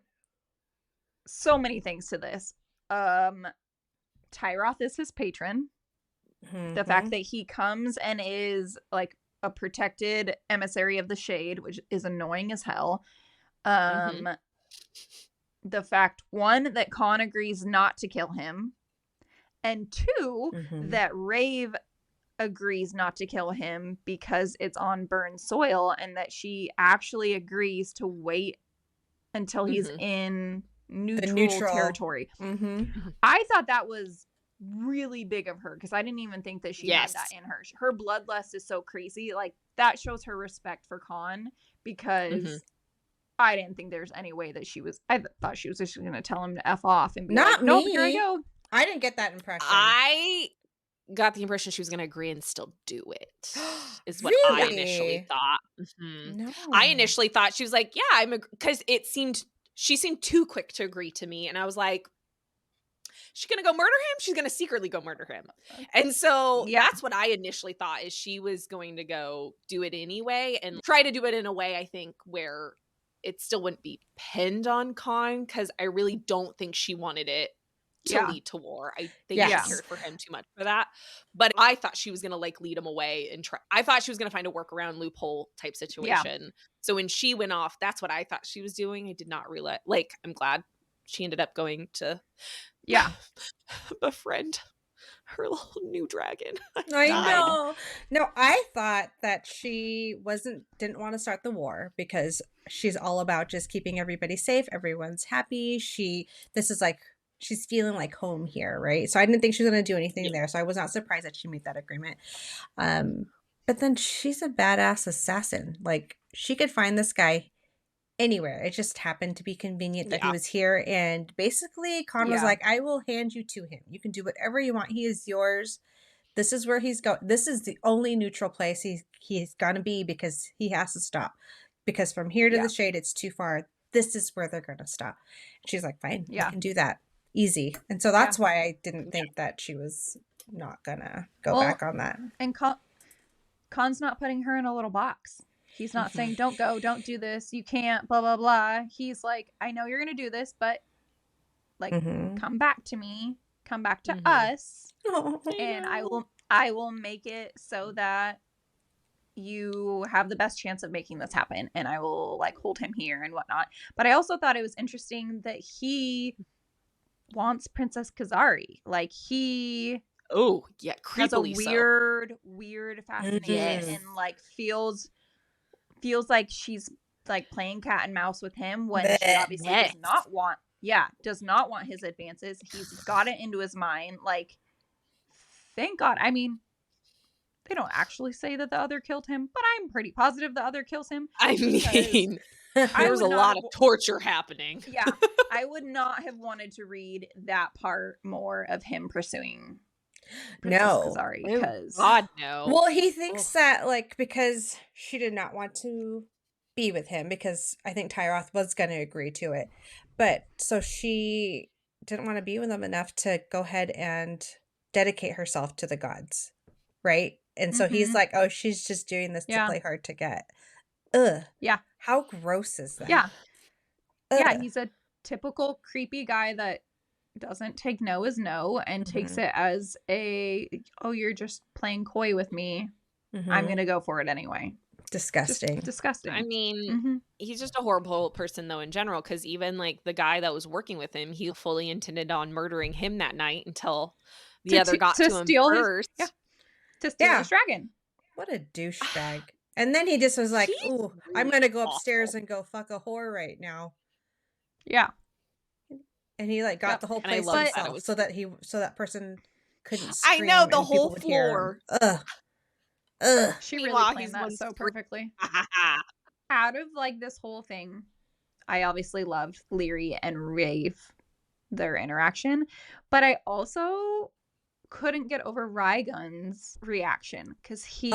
so many things to this. Tyroth is his patron. The fact that he comes and is like a protected emissary of the shade, which is annoying as hell. The fact, one, that Kaan agrees not to kill him, and two, that Raeve agrees not to kill him because it's on burned soil, and that she actually agrees to wait until he's in neutral territory. I thought that was really big of her because I didn't even think that she had that in her. Her bloodlust is so crazy. Like, that shows her respect for Kaan because I didn't think there's any way that she was. I thought she was just going to tell him to F off and be not like, nope, me. here I go. I didn't get that impression. I got the impression she was going to agree and still do it, is what really? I initially thought. No. I initially thought she was like, yeah, because she seemed too quick to agree to me. And I was like, she's going to go murder him? She's going to secretly go murder him. And so that's what I initially thought, is she was going to go do it anyway and try to do it in a way, I think, where it still wouldn't be pinned on Kaan, because I really don't think she wanted it to lead to war. I think she cared for him too much for that. But I thought she was going to like lead him away and try. I thought she was going to find a workaround loophole type situation. Yeah. So when she went off, that's what I thought she was doing. I did not realize. Like, I'm glad she ended up going to befriend her little new dragon. I know. No, I thought that she didn't want to start the war because she's all about just keeping everybody safe. Everyone's happy. This is like, she's feeling like home here, right? So I didn't think she was going to do anything there. So I was not surprised that she made that agreement. But then she's a badass assassin. Like, she could find this guy anywhere. It just happened to be convenient that he was here. And basically, Kaan was like, I will hand you to him. You can do whatever you want. He is yours. This is where he's going. This is the only neutral place he's going to be, because he has to stop. Because from here to the shade, it's too far. This is where they're going to stop. And she's like, fine, I can do that. Easy. And so that's why I didn't think that she was not going to go back on that. And Kaan's not putting her in a little box. He's not saying, don't go, don't do this, you can't, blah, blah, blah. He's like, I know you're going to do this, but like, come back to me, come back to us, and I will make it so that you have the best chance of making this happen, and I will like hold him here and whatnot. But I also thought it was interesting that he wants Princess Kazari. Like, he has a weird fascination and like feels like she's like playing cat and mouse with him when she obviously does not want his advances. He's got it into his mind. Like, thank God. I mean, they don't actually say that the other killed him, but I'm pretty positive the other kills him. I mean, there was a lot of torture happening. Yeah. I would not have wanted to read that part more of him pursuing Princess Kazari, because God, no. Well, he thinks that like because she did not want to be with him, because I think Tyroth was going to agree to it, but so she didn't want to be with him enough to go ahead and dedicate herself to the gods, right? And so he's like, oh, she's just doing this to play hard to get. Ugh. Yeah. How gross is that? Yeah. Ugh. Yeah, he's a typical creepy guy that doesn't take no as no and takes it as you're just playing coy with me. I'm gonna go for it anyway. Disgusting. Just disgusting. I mean, he's just a horrible person though in general, because even like the guy that was working with him, he fully intended on murdering him that night until the other got to him first. To steal his dragon. What a douchebag. And then he just was like, ooh, I'm gonna go upstairs and go fuck a whore right now. Yeah. And he like got the whole place to himself, so that person couldn't scream. I know, the whole floor. Ugh. She really planned that so perfectly. Out of like this whole thing, I obviously loved Leary and Raeve, their interaction, but I also couldn't get over Raigun's reaction, because he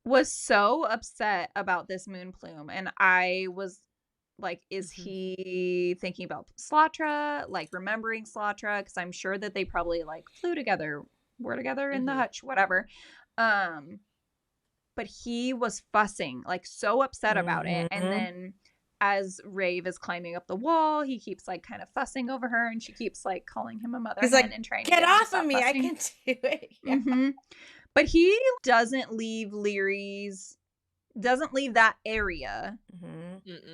was so upset about this moon plume, and I was like, is he thinking about Slatra, like remembering Slatra? Because I'm sure that they probably like flew together, were together in the hutch, whatever. But he was fussing, like so upset about it. And then as Raeve is climbing up the wall, he keeps like kind of fussing over her, and she keeps like calling him a mother hen, like, and trying to get off of me, fussing. I can do it. Yeah. But he doesn't leave that area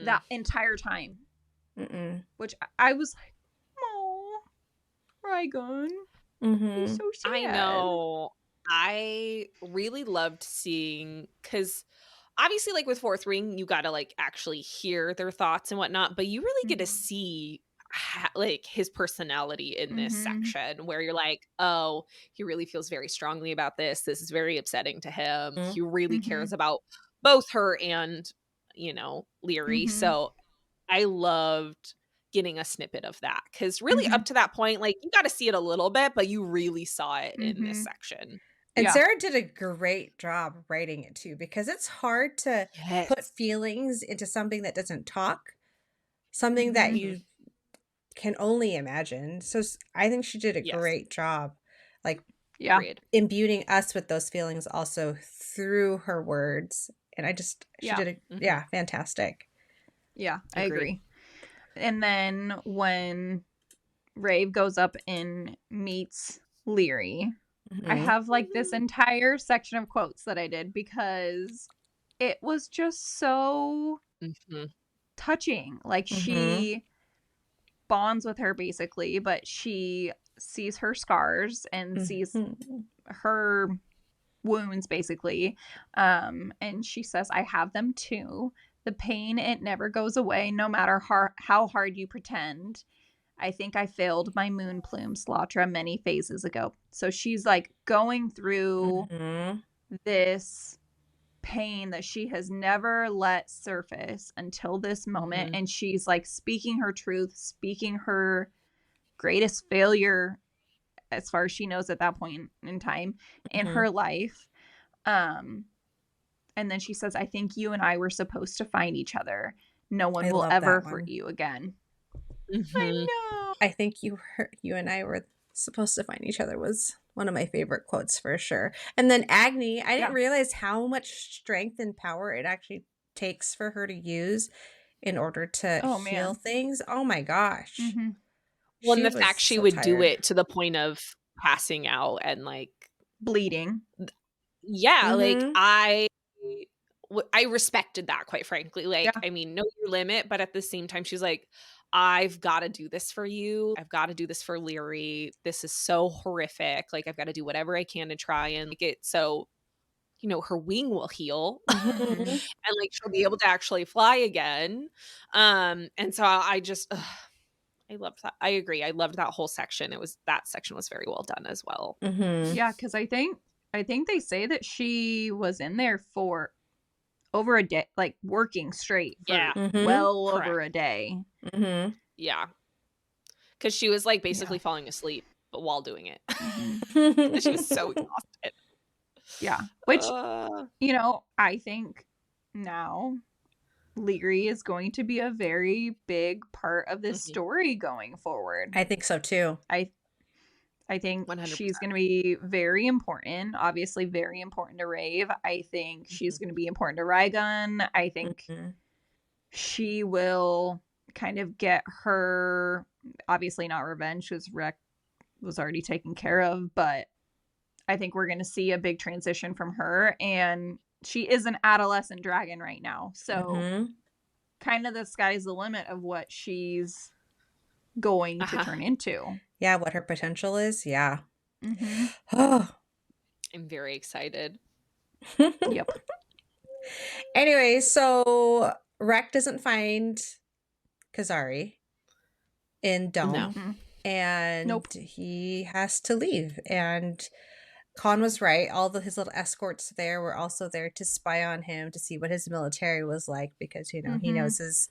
that entire time. Which I was like, oh, Raigun. He's so sad. I know. I really loved seeing, because obviously like with Fourth Ring, you got to like actually hear their thoughts and whatnot, but you really get to see like his personality in this section, where you're like, oh, he really feels very strongly about this. This is very upsetting to him. He really cares about both her and, Leary. So I loved getting a snippet of that. Because really up to that point, like, you got to see it a little bit, but you really saw it in this section. And Sarah did a great job writing it too, because it's hard to put feelings into something that doesn't talk, something that you can only imagine. So I think she did a great job, like imbuing us with those feelings also through her words. And she did fantastic. Yeah, I agree. And then when Raeve goes up and meets Leary, I have like this entire section of quotes that I did because it was just so touching. Like she bonds with her basically, but she sees her scars and sees her wounds basically. And she says, I have them too. The pain, it never goes away, no matter how hard you pretend. I think I failed my moon plume Slatra many phases ago. So she's like going through this pain that she has never let surface until this moment. And she's like speaking her truth, speaking her greatest failure as far as she knows at that point in time in her life. And then she says, I think you and I were supposed to find each other. No one will ever hurt you again. I know. I think you and I were supposed to find each other was one of my favorite quotes for sure. And then Agni, I didn't realize how much strength and power it actually takes for her to use in order to heal things. Oh my gosh. Well, and the fact she would do it to the point of passing out and like bleeding. Yeah, like I respected that, quite frankly. Like, I mean, know your limit, but at the same time, she's like, I've got to do this for you. I've got to do this for Leary. This is so horrific. Like, I've got to do whatever I can to try and make it so, you know, her wing will heal and like she'll be able to actually fly again. And so I just, I loved that. I agree. I loved that whole section. That section was very well done as well. Yeah, because I think they say that she was in there for over a day, like working straight for over a day. Yeah, because she was like basically falling asleep but while doing it. She was so exhausted. Yeah, which you know, I think now Leary is going to be a very big part of this story going forward. I think so too. I think 100%. She's going to be very important, obviously very important to Raeve. I think she's going to be important to Raygun. I think she will kind of get her, obviously not revenge because Rek was already taken care of, but I think we're going to see a big transition from her. And she is an adolescent dragon right now. So kind of the sky's the limit of what she's going to turn into. Yeah, what her potential is. Yeah. I'm very excited. Yep. Anyway, so Rek doesn't find Kazari in Dome. And he has to leave. And Kaan was right. All his little escorts there were also there to spy on him, to see what his military was like, because, you know, he knows his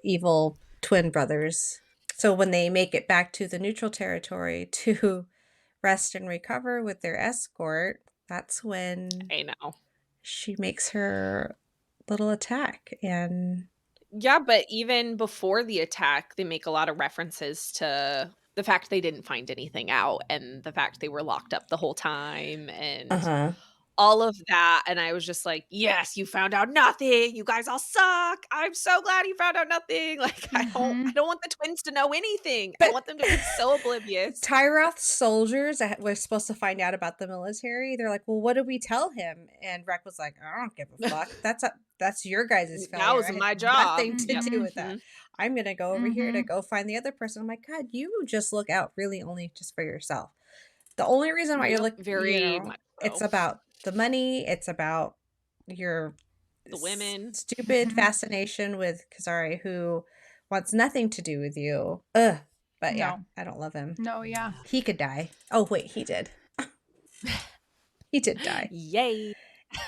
evil twin brothers. So when they make it back to the neutral territory to rest and recover with their escort, that's when I know she makes her little attack. And yeah, but even before the attack, they make a lot of references to the fact they didn't find anything out and the fact they were locked up the whole time and all of that. And I was just like, yes, you found out nothing. You guys all suck. I'm so glad you found out nothing. Like, I don't want the twins to know anything. But I want them to be so oblivious. Tyroth's soldiers that were supposed to find out about the military, they're like, well, what did we tell him? And Rek was like, I don't give a fuck. That's your guys' failure. That was my job. Nothing to do with that. I'm going to go over here to go find the other person. I'm like, God, you just look out really only just for yourself. The only reason why you're looking very much so. It's about the money. It's about the women. Stupid fascination with Kazari, who wants nothing to do with you. Ugh. But yeah, I don't love him. No, yeah. He could die. Oh, wait, he did. He did die. Yay.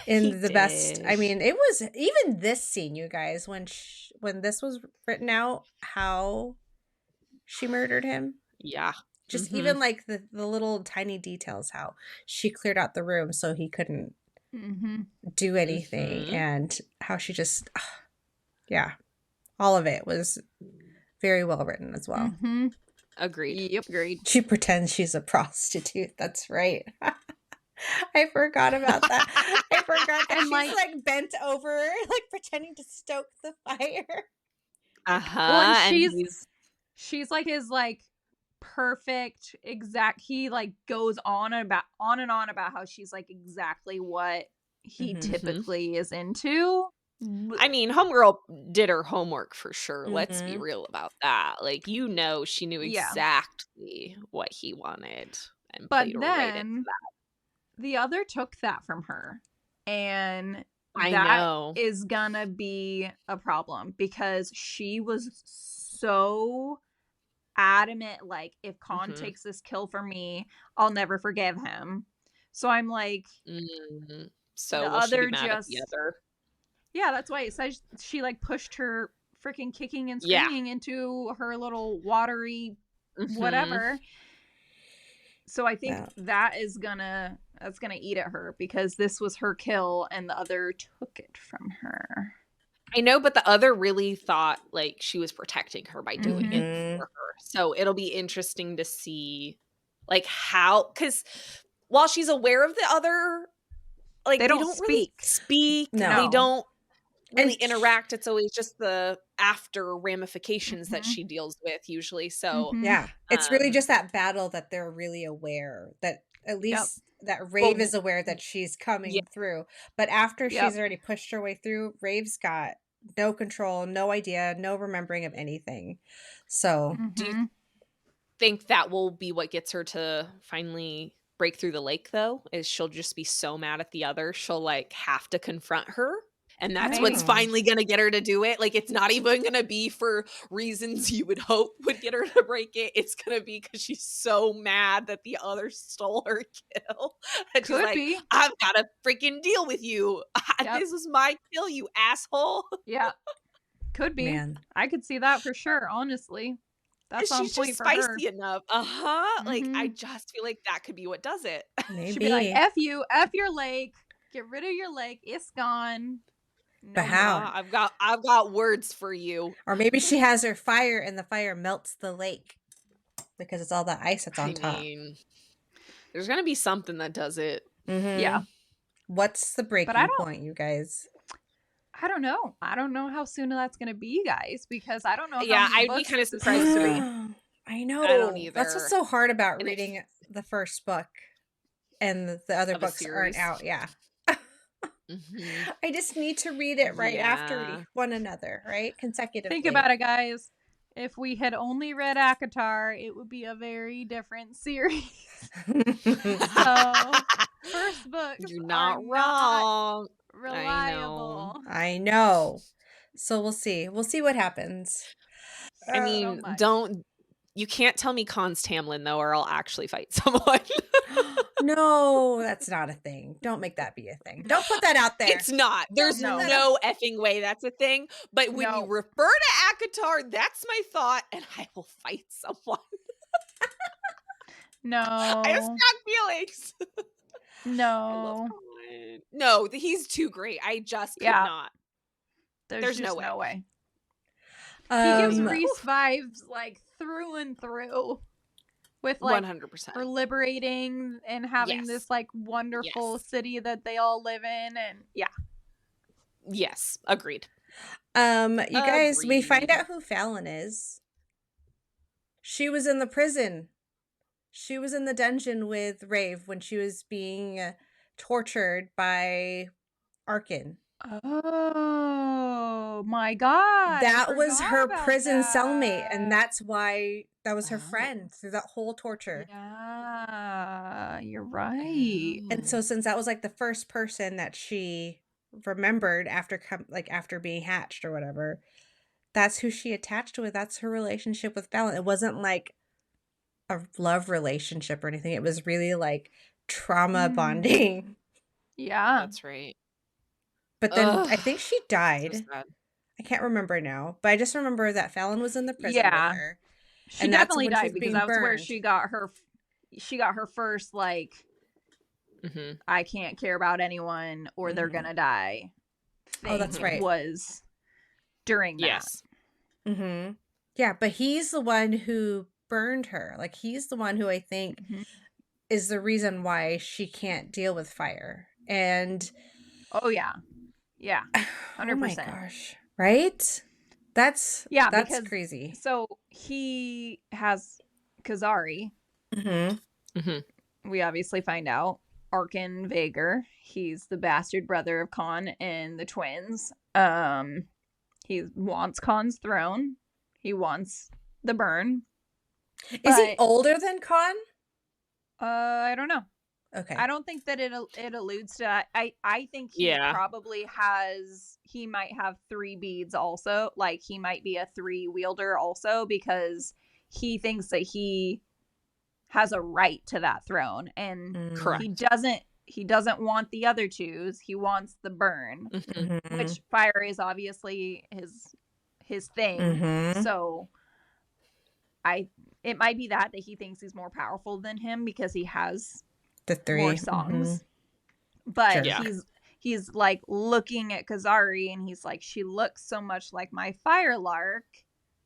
In the best. I mean, it was even this scene, you guys, when this was written out, how she murdered him. Yeah. Just even like the little tiny details, how she cleared out the room so he couldn't do anything, and how she just, yeah, all of it was very well written as well. Agreed. Yep, agreed. She pretends she's a prostitute. That's right. I forgot about that. I forgot that she's like bent over, like pretending to stoke the fire. Well, and she's like his like perfect exact. He like goes on and on about how she's like exactly what he typically is into. I mean, homegirl did her homework for sure. Let's be real about that. Like, you know, she knew exactly what he wanted and played right into that. The other took that from her, and I that know. is gonna be a problem because she was so adamant, like, if Kaan takes this kill from me, I'll never forgive him. So I'm like, so the other just at the other. Yeah, that's why it says she like pushed her freaking kicking and screaming into her little watery whatever. So I think that's gonna eat at her because this was her kill and the other took it from her. I know, but the other really thought like she was protecting her by doing it for her. So it'll be interesting to see like how, because while she's aware of the other, like they don't really speak. No. They don't really interact. It's always just the after ramifications that she deals with usually. So yeah, it's really just that battle that they're really aware that at least that Raeve is aware that she's coming through. But after she's already pushed her way through, Rave's got no control, no idea, no remembering of anything. So do you think that will be what gets her to finally break through the lake, though? Is she'll just be so mad at the other, she'll like have to confront her? And that's what's finally going to get her to do it. Like, it's not even going to be for reasons you would hope would get her to break it. It's going to be because she's so mad that the other stole her kill. And she's like, I've got to freaking deal with you. This was my kill, you asshole. Yeah. Could be. Man. I could see that for sure, honestly. That's on point just for spicy her. enough. Like, I just feel like that could be what does it. Maybe. She'd be like, F you, F your lake. Get rid of your lake. It's gone. But how? I've got words for you. Or maybe she has her fire and the fire melts the lake because it's all the ice that's on top. There's gonna be something that does it. Yeah. What's the breaking point, you guys? I don't know. I don't know how soon that's gonna be, guys, because I don't know. Yeah, I'd be kind of surprised to be. I know. I don't either. That's what's so hard about reading the first book, and the other books aren't out. Yeah. I just need to read it right after one another, right? Consecutively. Think about it, guys. If we had only read ACOTAR, it would be a very different series. So, first books You're not wrong. Not reliable. I know. So we'll see. We'll see what happens. I mean, you can't tell me Kaan's Tamlin, though, or I'll actually fight someone. No, that's not a thing. Don't make that be a thing. Don't put that out there. It's not. There's no effing way that's a thing. But when you refer to ACOTAR, that's my thought, and I will fight someone. No. I have strong feelings. No. No, he's too great. I just could not. There's no way. He gives Reese vibes like through and through. With like 100%. For liberating and having this like wonderful city that they all live in, and Yes, agreed. You guys, we find out who Fallon is. She was in the prison. She was in the dungeon with Raeve when she was being tortured by Arkin. Oh my god. That was her prison cellmate, and that's why that was her friend through that whole torture. Yeah, you're right. And so since that was like the first person that she remembered after being hatched or whatever, that's who she attached with. That's her relationship with Fallon. It wasn't like a love relationship or anything. It was really like trauma bonding. Yeah. That's right. But then I think she died. So I can't remember now, but I just remember that Fallon was in the prison with her. She definitely died because that was where she got her first, like, I can't care about anyone or they're gonna die thing. Oh, that's right. Was during that. Yes. Yeah, but he's the one who burned her. Like, he's the one who I think is the reason why she can't deal with fire. And oh yeah, 100%. Oh my gosh, right? That's crazy. So he has Kazari. We obviously find out Arkan Vager. He's the bastard brother of Kaan and the twins. He wants Kaan's throne. He wants the burn. Is he older than Kaan? I don't know. Okay. I don't think that it alludes to that. I think he probably he might have 3 beads also. Like, he might be a 3 wielder also, because he thinks that he has a right to that throne, and he doesn't want the other 2s. He wants the burn, which fire is obviously his thing. So it might be that he thinks he's more powerful than him because he has the 3 more songs. But he's like looking at Kazari and he's like, she looks so much like my Firelark.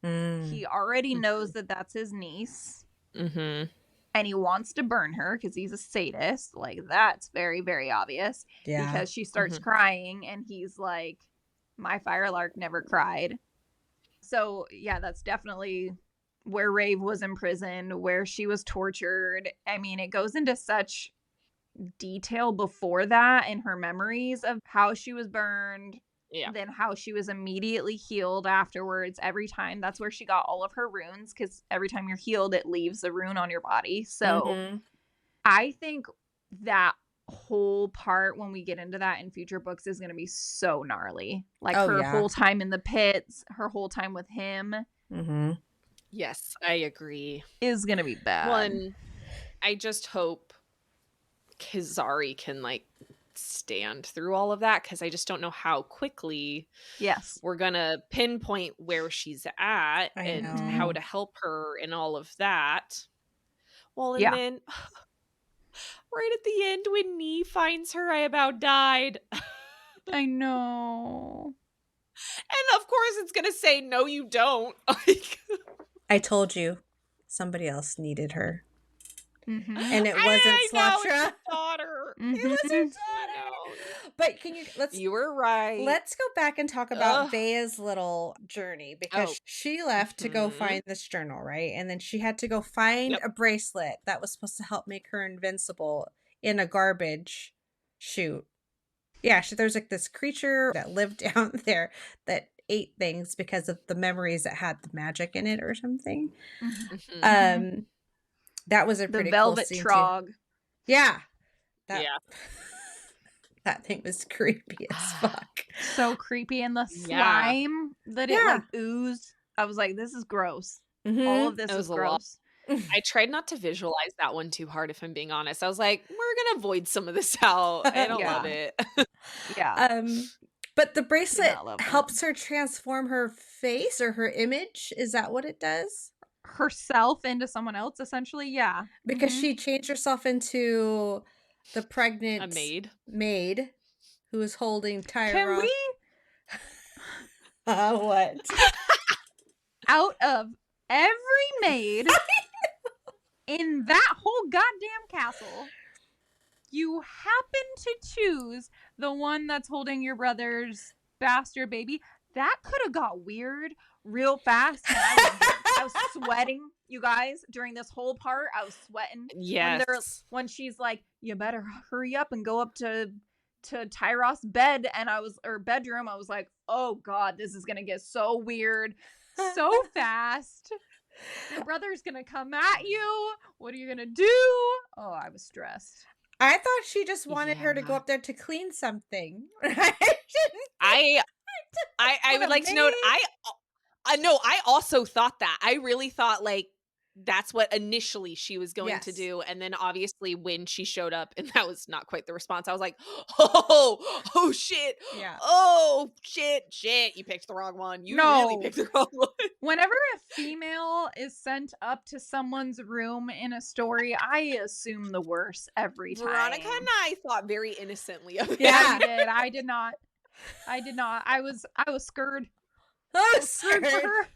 He already knows that that's his niece. And he wants to burn her because he's a sadist. Like, that's very, very obvious. Yeah. Because she starts crying and he's like, my Firelark never cried. So yeah, that's definitely where Raeve was imprisoned, where she was tortured. I mean, it goes into such detail before that in her memories of how she was burned, then how she was immediately healed afterwards. Every time, that's where she got all of her runes, because every time you're healed, it leaves the rune on your body. So I think that whole part, when we get into that in future books, is going to be so gnarly. Like, her whole time in the pits, her whole time with him. Yes, I agree. Is gonna be bad. One, I just hope Kazari can, like, stand through all of that, because I just don't know how quickly we're gonna pinpoint where she's at and how to help her and all of that. Well, and then right at the end, when Nee finds her, I about died. I know. And of course it's gonna say, no, you don't. I told you somebody else needed her. And it wasn't Slatra. Daughter. It was her daughter. But you were right. Let's go back and talk about Veya's little journey, because she left to go find this journal, right? And then she had to go find a bracelet that was supposed to help make her invincible in a garbage chute. Yeah, there's like this creature that lived down there that ate things because of the memories that had the magic in it or something. That was a pretty cool scene, trog. Too. Yeah. That thing was creepy as fuck. So creepy, and the slime that it like oozed. I was like, this is gross. All of this is gross. I tried not to visualize that one too hard, if I'm being honest. I was like, we're gonna avoid some of this out. I don't love it. But the bracelet helps her transform her face or her image. Is that what it does? Herself into someone else, essentially. Yeah, because she changed herself into the pregnant maid who is holding Tyra. Can we? What? Out of every maid in that whole goddamn castle, you happen to choose the one that's holding your brother's bastard baby. That could have got weird real fast. I was sweating, you guys, during this whole part. I was sweating. Yes. When she's like, you better hurry up and go up to Tyros' bed, bedroom. I was like, oh God, this is gonna get so weird so fast. Your brother's gonna come at you. What are you gonna do? Oh, I was stressed. I thought she just wanted her to go up there to clean something. I would like to note, I also thought that. I really thought, like, that's what initially she was going to do. And then obviously when she showed up and that was not quite the response, I was like, oh shit. Yeah. Oh shit. You picked the wrong one. You really picked the wrong one. Whenever a female is sent up to someone's room in a story, I assume the worst every time. Veronica and I thought very innocently of it. Yeah, you did. I did not. I was scared. I was scared for her.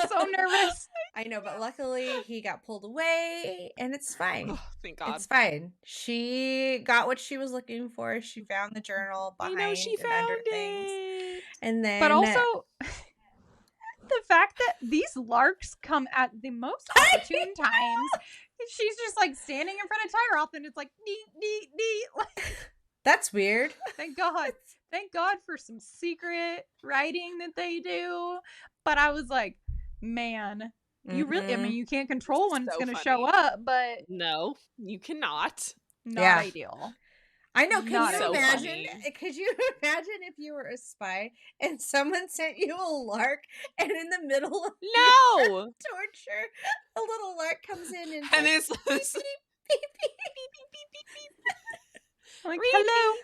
So nervous. I know, but luckily he got pulled away and it's fine. Oh, thank God. It's fine. She got what she was looking for. She found the journal behind and under things. And then, but also the fact that these larks come at the most opportune times. She's just like standing in front of Tyroth and it's like neat. That's weird. Thank God. Thank God for some secret writing that they do. But I was like, man, you really, I mean, you can't control when it's going to show up, but. No, you cannot. Not ideal. I know. Could you imagine? Could you imagine if you were a spy and someone sent you a lark, and in the middle of torture, a little lark comes in and it's beep, beep, beep, beep. Like, hello,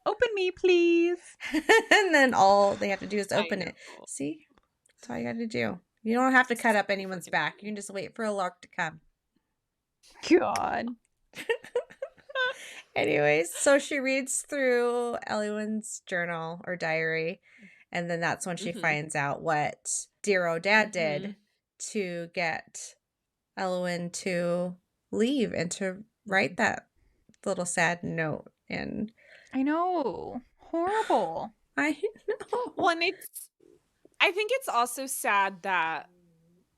open me, please. And then all they have to do is open it. See, that's all you got to do. You don't have to cut up anyone's back. You can just wait for a lark to come. God. Anyways, so she reads through Elluin's journal or diary, and then that's when she finds out what dear old dad did to get Elluin to leave and to write that little sad note. And I know, horrible. I know. Well, and I think it's also sad that,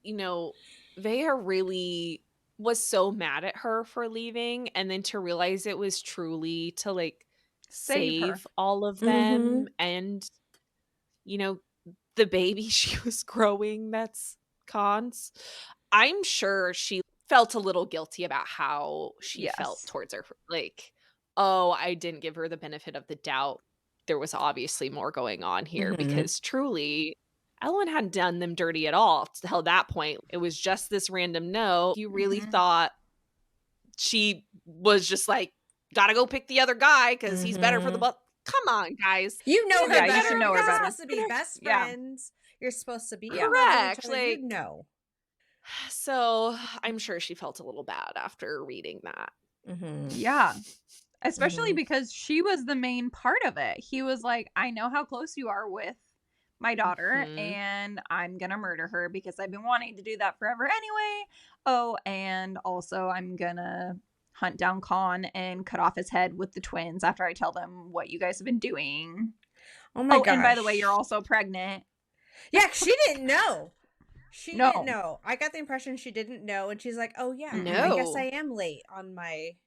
you know, Veya really was so mad at her for leaving, and then to realize it was truly to like save all of them and, you know, the baby she was growing, that's Kaan's. I'm sure she felt a little guilty about how she felt towards her. Like, oh, I didn't give her the benefit of the doubt. There was obviously more going on here because truly Elluin hadn't done them dirty at all till that point. It was just this random note. You really thought she was just like, gotta go pick the other guy because he's better for the butt. Come on, guys. You know her better. You should know her better. You're supposed to be best friends. You're supposed to be correct. Like, you know. So I'm sure she felt a little bad after reading that. Yeah. Especially because she was the main part of it. He was like, I know how close you are with my daughter, and I'm gonna murder her because I've been wanting to do that forever anyway. Oh, and also I'm gonna hunt down Kaan and cut off his head with the twins after I tell them what you guys have been doing. Oh my gosh. And by the way, you're also pregnant. Yeah, she didn't know. She didn't know. I got the impression she didn't know, and she's like, oh yeah, I guess I am late on my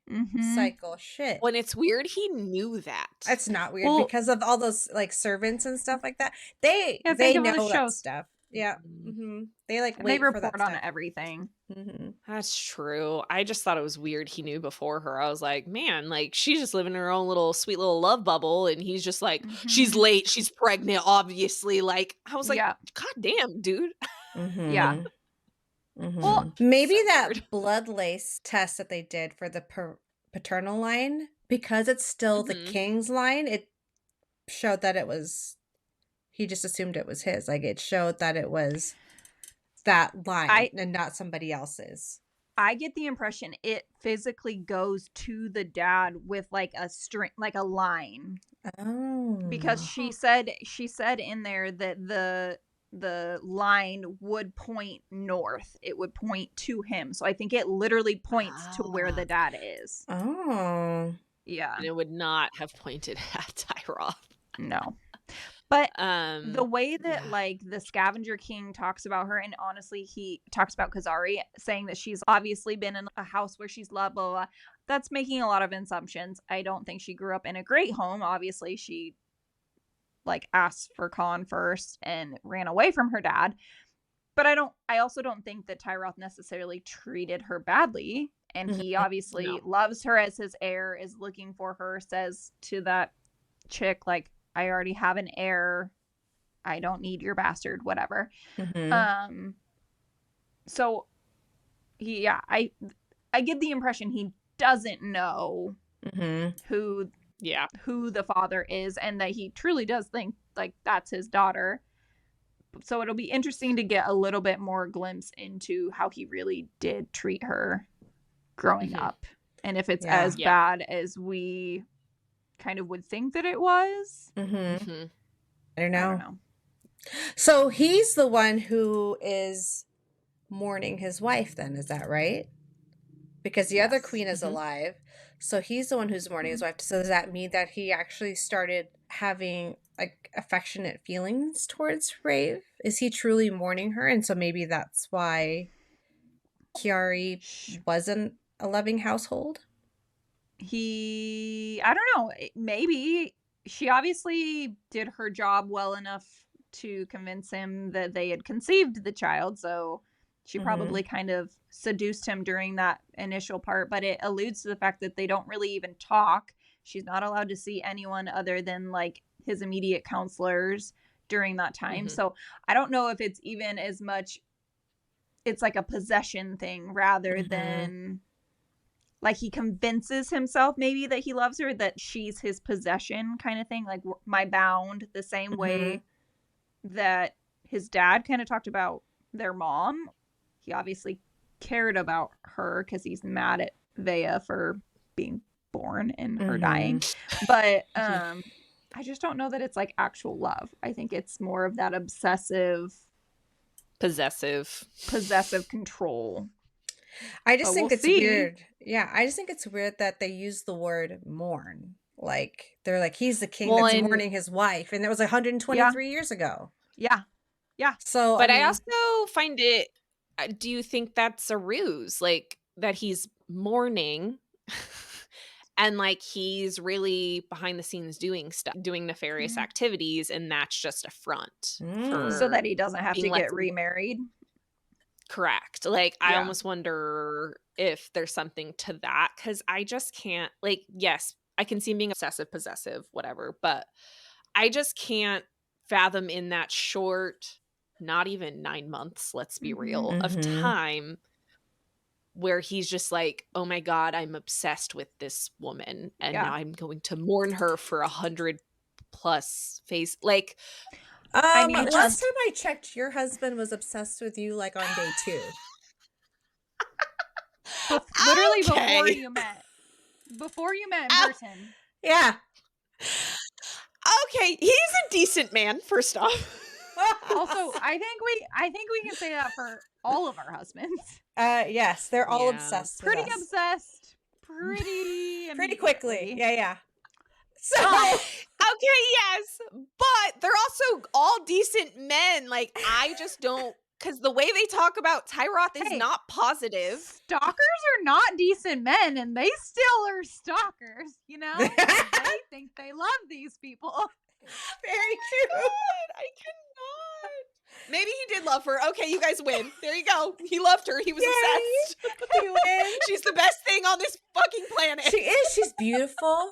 cycle. Shit. When it's weird, he knew that. It's not weird because of all those like servants and stuff like that. They know that stuff. Yeah. They like wait they report for that on stuff. Everything. That's true. I just thought it was weird he knew before her. I was like, man, like she's just living her own little sweet little love bubble, and he's just like, she's late, she's pregnant, obviously. Like I was like, God damn, dude. Yeah. Well, maybe that blood lace test that they did for the paternal line, because it's still the king's line, it showed that it was, he just assumed it was his. Like it showed that it was that line and not somebody else's. I get the impression it physically goes to the dad with like a string, like a line. Oh. Because she said in there that the line would point north. It would point to him. So I think it literally points to where the dad is. Oh. Yeah. And it would not have pointed at Tyroth. No. But the way that like the Scavenger King talks about her, and honestly he talks about Kazari, saying that she's obviously been in a house where she's loved, blah, blah, blah, that's making a lot of assumptions. I don't think she grew up in a great home. Obviously she like asked for Kaan first and ran away from her dad. But I also don't think that Tyroth necessarily treated her badly. And he obviously loves her as his heir, is looking for her, says to that chick, like, I already have an heir. I don't need your bastard, whatever. So I get the impression he doesn't know who the father is, and that he truly does think like that's his daughter. So it'll be interesting to get a little bit more glimpse into how he really did treat her growing up, and if it's as bad as we kind of would think that it was. I don't know. So he's the one who is mourning his wife then, is that right? Because the other queen is alive, so he's the one who's mourning his wife. So does that mean that he actually started having like affectionate feelings towards Raeve? Is he truly mourning her? And so maybe that's why Chiari wasn't a loving household? I don't know, maybe. She obviously did her job well enough to convince him that they had conceived the child, so she probably kind of seduced him during that initial part, but it alludes to the fact that they don't really even talk. She's not allowed to see anyone other than like his immediate counselors during that time. So I don't know if it's even as much, it's like a possession thing rather than like he convinces himself maybe that he loves her, that she's his possession kind of thing, like my bound, the same way that his dad kind of talked about their mom. He obviously cared about her because he's mad at Veya for being born and her dying. But I just don't know that it's like actual love. I think it's more of that obsessive, possessive control. I just think it's weird. Yeah, I just think it's weird that they use the word mourn. Like, they're like, he's the king that's mourning his wife. And that was 123 years ago. Yeah. So, but I also find it, do you think that's a ruse? Like, that he's mourning and like he's really behind the scenes doing stuff, doing nefarious activities, and that's just a front so that he doesn't have to get remarried? Correct. Like, I almost wonder if there's something to that, because I just can't, like, yes, I can see him being obsessive, possessive, whatever, but I just can't fathom in that short, not even 9 months, let's be real, of time, where he's just like, oh my God, I'm obsessed with this woman, and now I'm going to mourn her for 100+ phase. Like, I mean, last time I checked, your husband was obsessed with you like on day 2. Literally before you met. Before you met in person. Yeah. Okay, he's a decent man, first off. Also, I think we can say that for all of our husbands. Yes, they're all obsessed with pretty us. obsessed. Pretty quickly. Yeah. So okay, yes, but they're also all decent men. Like, I just don't, because the way they talk about Tyroth is not positive. Stalkers are not decent men, and they still are stalkers, you know? They think they love these people. Very true. I cannot. Maybe he did love her. Okay, you guys win. There you go. He loved her. He was obsessed. You win. She's the best thing on this fucking planet. She is. She's beautiful.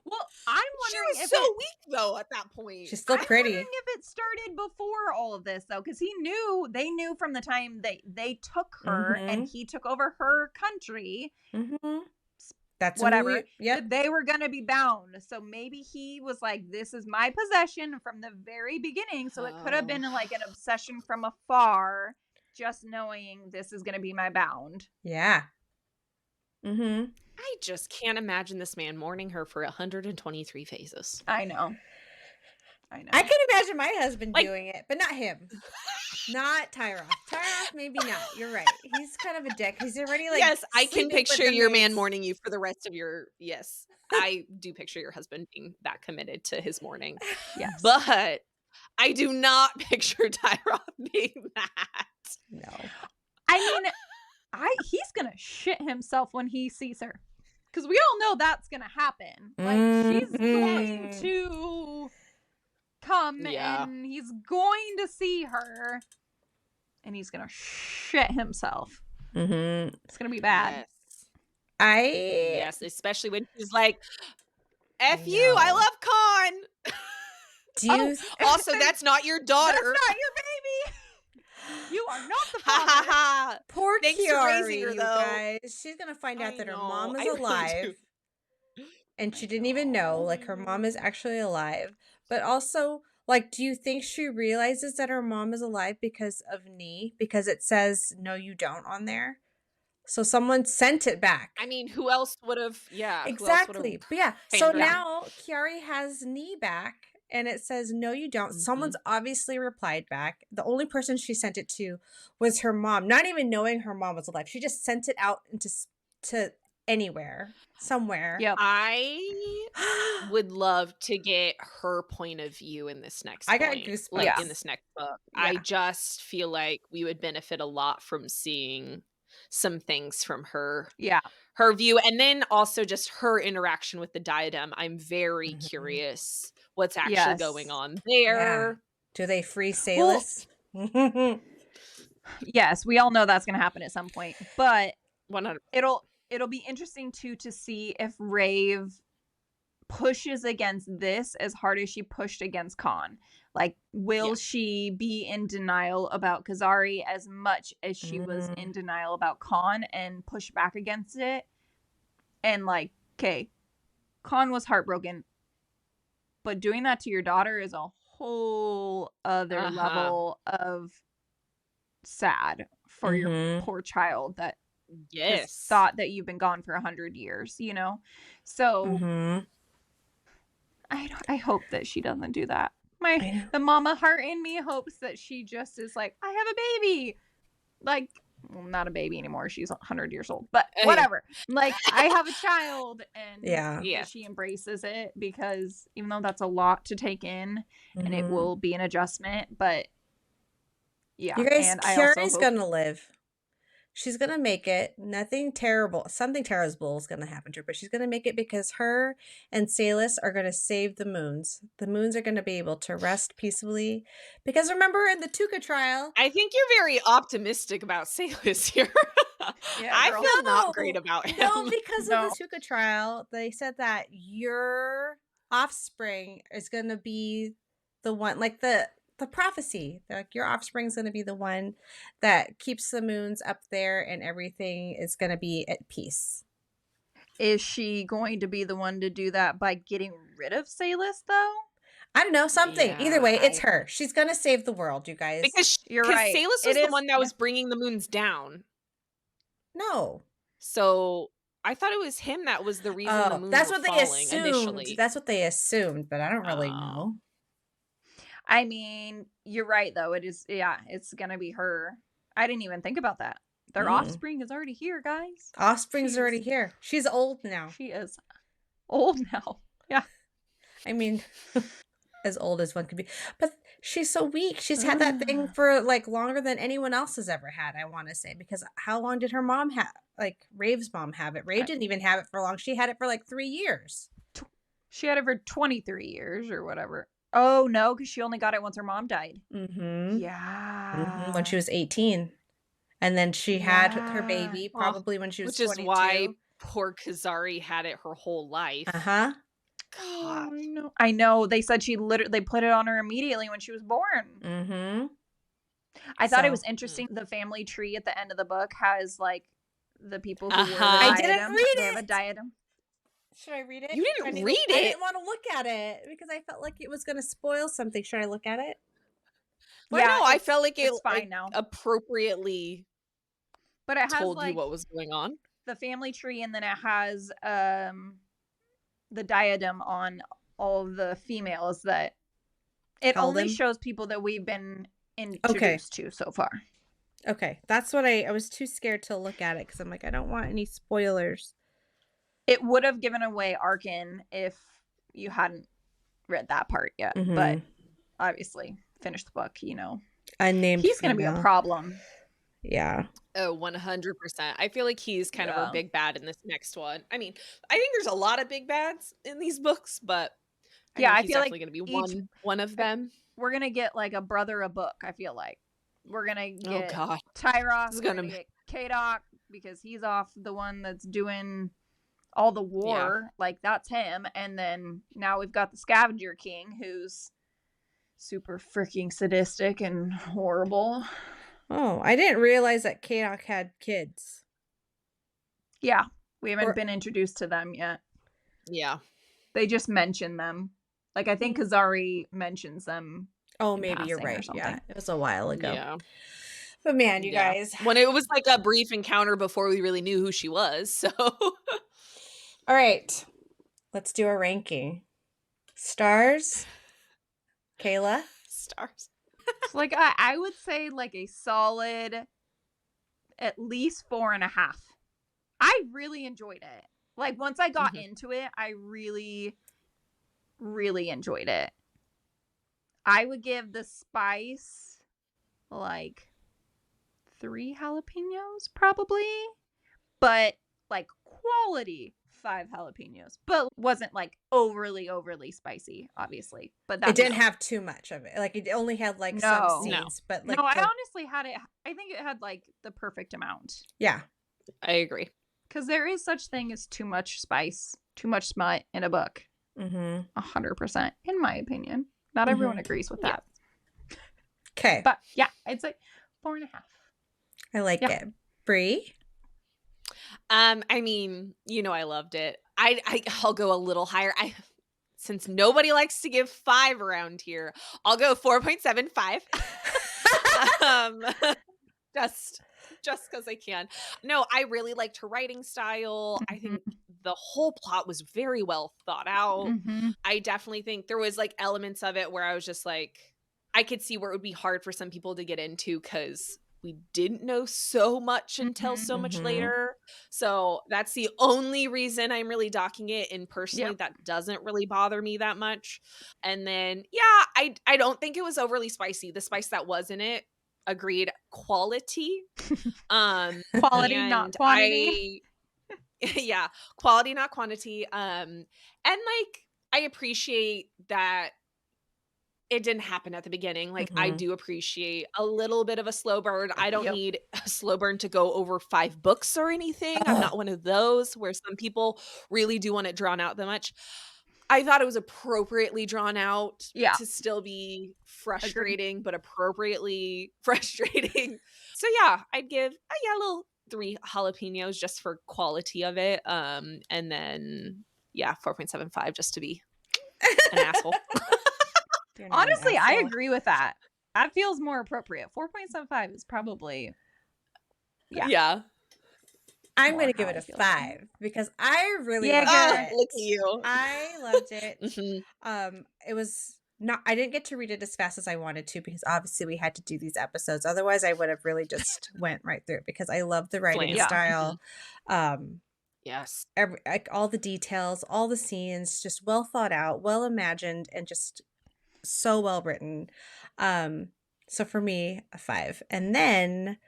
Well, I'm wondering she was so weak though at that point. She's still pretty. I'm wondering if it started before all of this though, because they knew from the time they took her and he took over her country. That's whatever. That they were gonna be bound. So maybe he was like, "This is my possession" from the very beginning. So it could have been like an obsession from afar, just knowing this is gonna be my bound. Yeah. I just can't imagine this man mourning her for 123 phases. I know. I can imagine my husband doing it, but not him. Not Tyroth. Tyroth, maybe not. You're right. He's kind of a dick. He's already like. Yes, I can picture your man mourning you for the rest of your. Yes, I do picture your husband being that committed to his mourning. Yes, but I do not picture Tyroth being that. No. I mean, he's gonna shit himself when he sees her, because we all know that's gonna happen. Like, she's going to come and he's going to see her, and he's gonna shit himself. It's gonna be bad. Yes, especially when she's like, "F you, I love Kaan." Do you also, that's not your daughter. That's not your baby. You are not the father. Poor Thanks for raising Kiari, her, you though. guys. She's gonna find out that her mom is I really alive. do. And she didn't even know. Like, her mom is actually alive. But also, like, do you think she realizes that her mom is alive because of Nee? Because it says, no, you don't on there. So someone sent it back. I mean, who else would have? Yeah, exactly. But yeah, so her? now Kiari has Nee back, and it says, no, you don't. Someone's obviously replied back. The only person she sent it to was her mom, not even knowing her mom was alive. She just sent it out to anywhere, somewhere. Yep. I would love to get her point of view in this next I got goosebumps. like in this next book. Yeah. I just feel like we would benefit a lot from seeing some things from her view, and then also just her interaction with the diadem. I'm very curious what's actually going on there. Yeah. Do they free Salis? Yes, we all know that's going to happen at some point, but 100%. It'll be interesting too to see if Raeve pushes against this as hard as she pushed against Kaan. Like, will she be in denial about Kazari as much as she was in denial about Kaan and push back against it? And like, okay, Kaan was heartbroken, but doing that to your daughter is a whole other level of sad for your poor child that thought that you've been gone for 100 years, you know? So I hope that she doesn't do that. The mama heart in me hopes that she just is like, I have a baby. Like, well, not a baby anymore. She's 100 years old, but whatever. Like, I have a child, and she embraces it, because even though that's a lot to take in and it will be an adjustment, but yeah. You guys, Kiari's gonna live. She's going to make it. Something terrible is going to happen to her, but she's going to make it, because her and Salis are going to save the moons. The moons are going to be able to rest peacefully. Because remember in the Tuca trial... I think you're very optimistic about Salis here. I feel not great about him. No, because of the Tuca trial, they said that your offspring is going to be the one, like the prophecy, like your offspring's going to be the one that keeps the moons up there and everything is going to be at peace. Is she going to be the one to do that by getting rid of Salis, though? I don't know, something. Yeah, either way, it's her. She's going to save the world, you guys. Because you're right. Salis was the one that was bringing the moons down. No. So I thought it was him that was the reason the moons were falling initially. That's what they assumed, but I don't really know. I mean, you're right, though. It is, it's going to be her. I didn't even think about that. Their offspring is already here, guys. Offspring's already here. She's old now. She is old now. Yeah. I mean, as old as one could be. But she's so weak. She's had that thing for, like, longer than anyone else has ever had, I want to say. Because how long did her mom have, like, Rave's mom have it? Raeve didn't even have it for long. She had it for, like, 3 years. She had it for 23 years or whatever. Oh, no, because she only got it once her mom died. Yeah. When she was 18. And then she had her baby probably when she was 22. Which is why poor Kazari had it her whole life. Uh-huh. God. I know. They said they put it on her immediately when she was born. I thought it was interesting. The family tree at the end of the book has, like, the people who wore the diadem. I didn't read it. They have a diadem. Should I read it? You didn't read it? I didn't want to look at it because I felt like it was going to spoil something. Should I look at it? Well, no, I felt like it's fine now. Appropriately but it has, told like, you what was going on. The family tree, and then it has the diadem on all of the females that it only shows people that we've been introduced to so far. Okay, that's what I was too scared to look at it because I'm like, I don't want any spoilers. It would have given away Arkin if you hadn't read that part yet, but obviously finish the book, you know. Unnamed. He's going to be a problem. Yeah. Oh, 100%. I feel like he's kind of our big bad in this next one. I mean, I think there's a lot of big bads in these books, but I feel definitely like going to be one of them. We're going to get, like, a brother a book, I feel like. We're going to get Tyros. We're going to get K-Doc because he's off the one that's doing all the war. Like, that's him. And then now we've got the Scavenger King, who's super freaking sadistic and horrible. Oh, I didn't realize that Kadok had kids. Yeah, we haven't been introduced to them yet. Yeah. They just mention them. Like, I think Kazari mentions them. Oh, maybe you're right. Yeah, it was a while ago. Yeah. But man, you guys. When it was like a brief encounter before we really knew who she was, so. All right. Let's do a ranking. Stars. Kayla? Stars. So, like, I would say like a solid at least 4.5. I really enjoyed it. Like, once I got into it, I really, really enjoyed it. I would give the spice like 3 jalapenos probably, but like quality 5 jalapenos, but wasn't like overly spicy, obviously. But it didn't have too much of it. Like, it only had like some scenes, but like I honestly had it. I think it had like the perfect amount. Yeah, I agree. Because there is such thing as too much spice, too much smut in a book. 100%, in my opinion. Not everyone agrees with that. Okay. But yeah, I'd say 4.5. I like it. Bree? I mean, I loved it. I'll go a little higher. Since nobody likes to give 5 around here, I'll go 4.75. Just because I can. No, I really liked her writing style. I think the whole plot was very well thought out. I definitely think there was like elements of it where I was just like, I could see where it would be hard for some people to get into because we didn't know so much until so much later. So that's the only reason I'm really docking it. And personally, that doesn't really bother me that much. And then, yeah, I don't think it was overly spicy. The spice that was in it, agreed, quality. Quality, not quantity. Yeah, quality, not quantity. And like, I appreciate that it didn't happen at the beginning. Like, I do appreciate a little bit of a slow burn. I don't need a slow burn to go over 5 books or anything. I'm not one of those where some people really do want it drawn out that much. I thought it was appropriately drawn out to still be frustrating, but appropriately frustrating. So yeah, I'd give a little 3 jalapenos just for quality of it. And then 4.75 just to be an asshole. Honestly, I agree with that. That feels more appropriate. 4.75 is probably I'm going to give it a 5 because I really loved it. Look at you. I loved it. It was not, I didn't get to read it as fast as I wanted to because obviously we had to do these episodes. Otherwise I would have really just went right through it because I love the writing style. Yes. Like all the details, all the scenes, just well thought out, well imagined, and just so well written. So for me, a 5. And then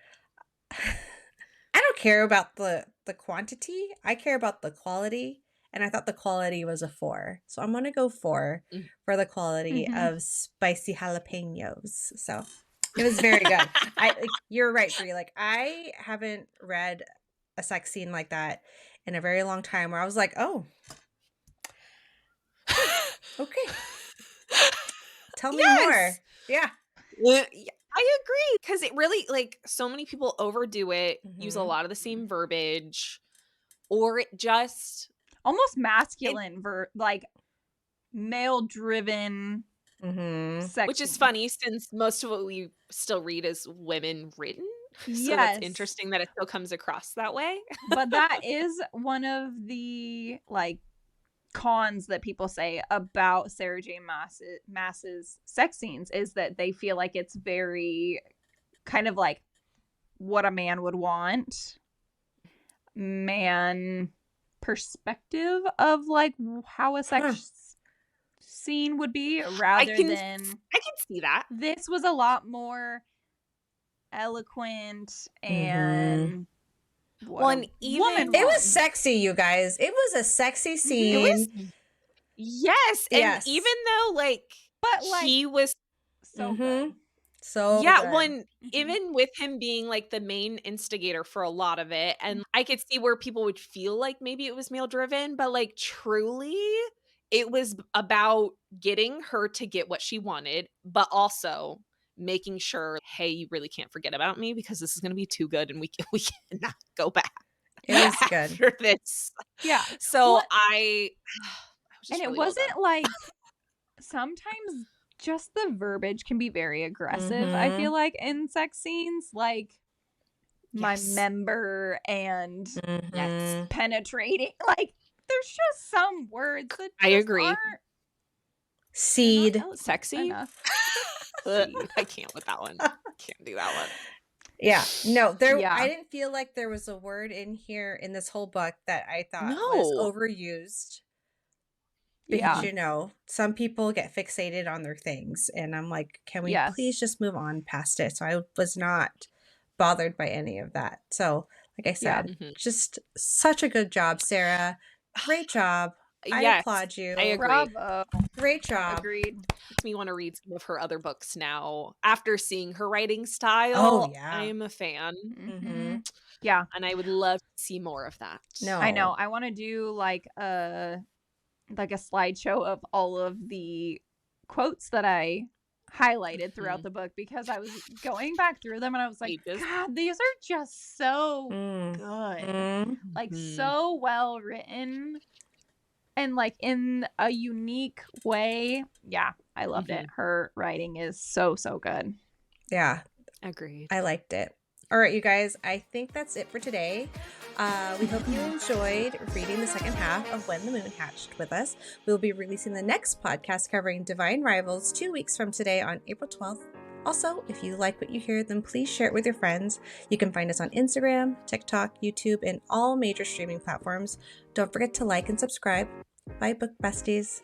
I don't care about the quantity. I care about the quality. And I thought the quality was a 4. So I'm going to go 4 for the quality of spicy jalapenos. So it was very good. You're right, Bree. Like, I haven't read a sex scene like that in a very long time where I was like, oh, okay. Tell me more. Yeah. I agree because it really, like, so many people overdo it, use a lot of the same verbiage, or it just almost masculine, like male-driven sex, which is funny since most of what we still read is women written. So that's interesting that it still comes across that way. But that is one of the like cons that people say about Sarah J. Maas's sex scenes is that they feel like it's very kind of like what a man would want, man perspective of like how a sex scene would be, rather than I can see that this was a lot more eloquent and it was sexy, you guys. It was a sexy scene. Yes. Even though he was so good. So good. Even with him being like the main instigator for a lot of it, and I could see where people would feel like maybe it was male driven, but like truly it was about getting her to get what she wanted, but also making sure, hey, you really can't forget about me because this is going to be too good and we cannot go back. It was good after this. Yeah. So Well, I was just and really it wasn't like, sometimes just the verbiage can be very aggressive. I feel like in sex scenes, like my member and penetrating, like there's just some words that I agree. aren't seed sexy enough. I can't with that one. Can't do that one. Yeah, no, I didn't feel like there was a word in here in this whole book that I thought was overused. Because, you know, some people get fixated on their things. And I'm like, can we please just move on past it? So I was not bothered by any of that. So, like I said, just such a good job, Sarah. Great job. I applaud you. I agree. Bravo. Great job. Agreed. Makes me want to read some of her other books now. After seeing her writing style, I am a fan. Yeah. And I would love to see more of that. No. I know. I want to do like a slideshow of all of the quotes that I highlighted throughout the book, because I was going back through them and I was like, God, these are just so good. Like so well written and like in a unique way. Yeah, I loved it. Her writing is so good. Yeah. Agreed. I liked it. All right, you guys, I think that's it for today. We hope you enjoyed reading the second half of When the Moon Hatched with us. We'll be releasing the next podcast covering Divine Rivals 2 weeks from today on April 12th. Also, if you like what you hear, then please share it with your friends. You can find us on Instagram, TikTok, YouTube, and all major streaming platforms. Don't forget to like and subscribe. Bye, book besties.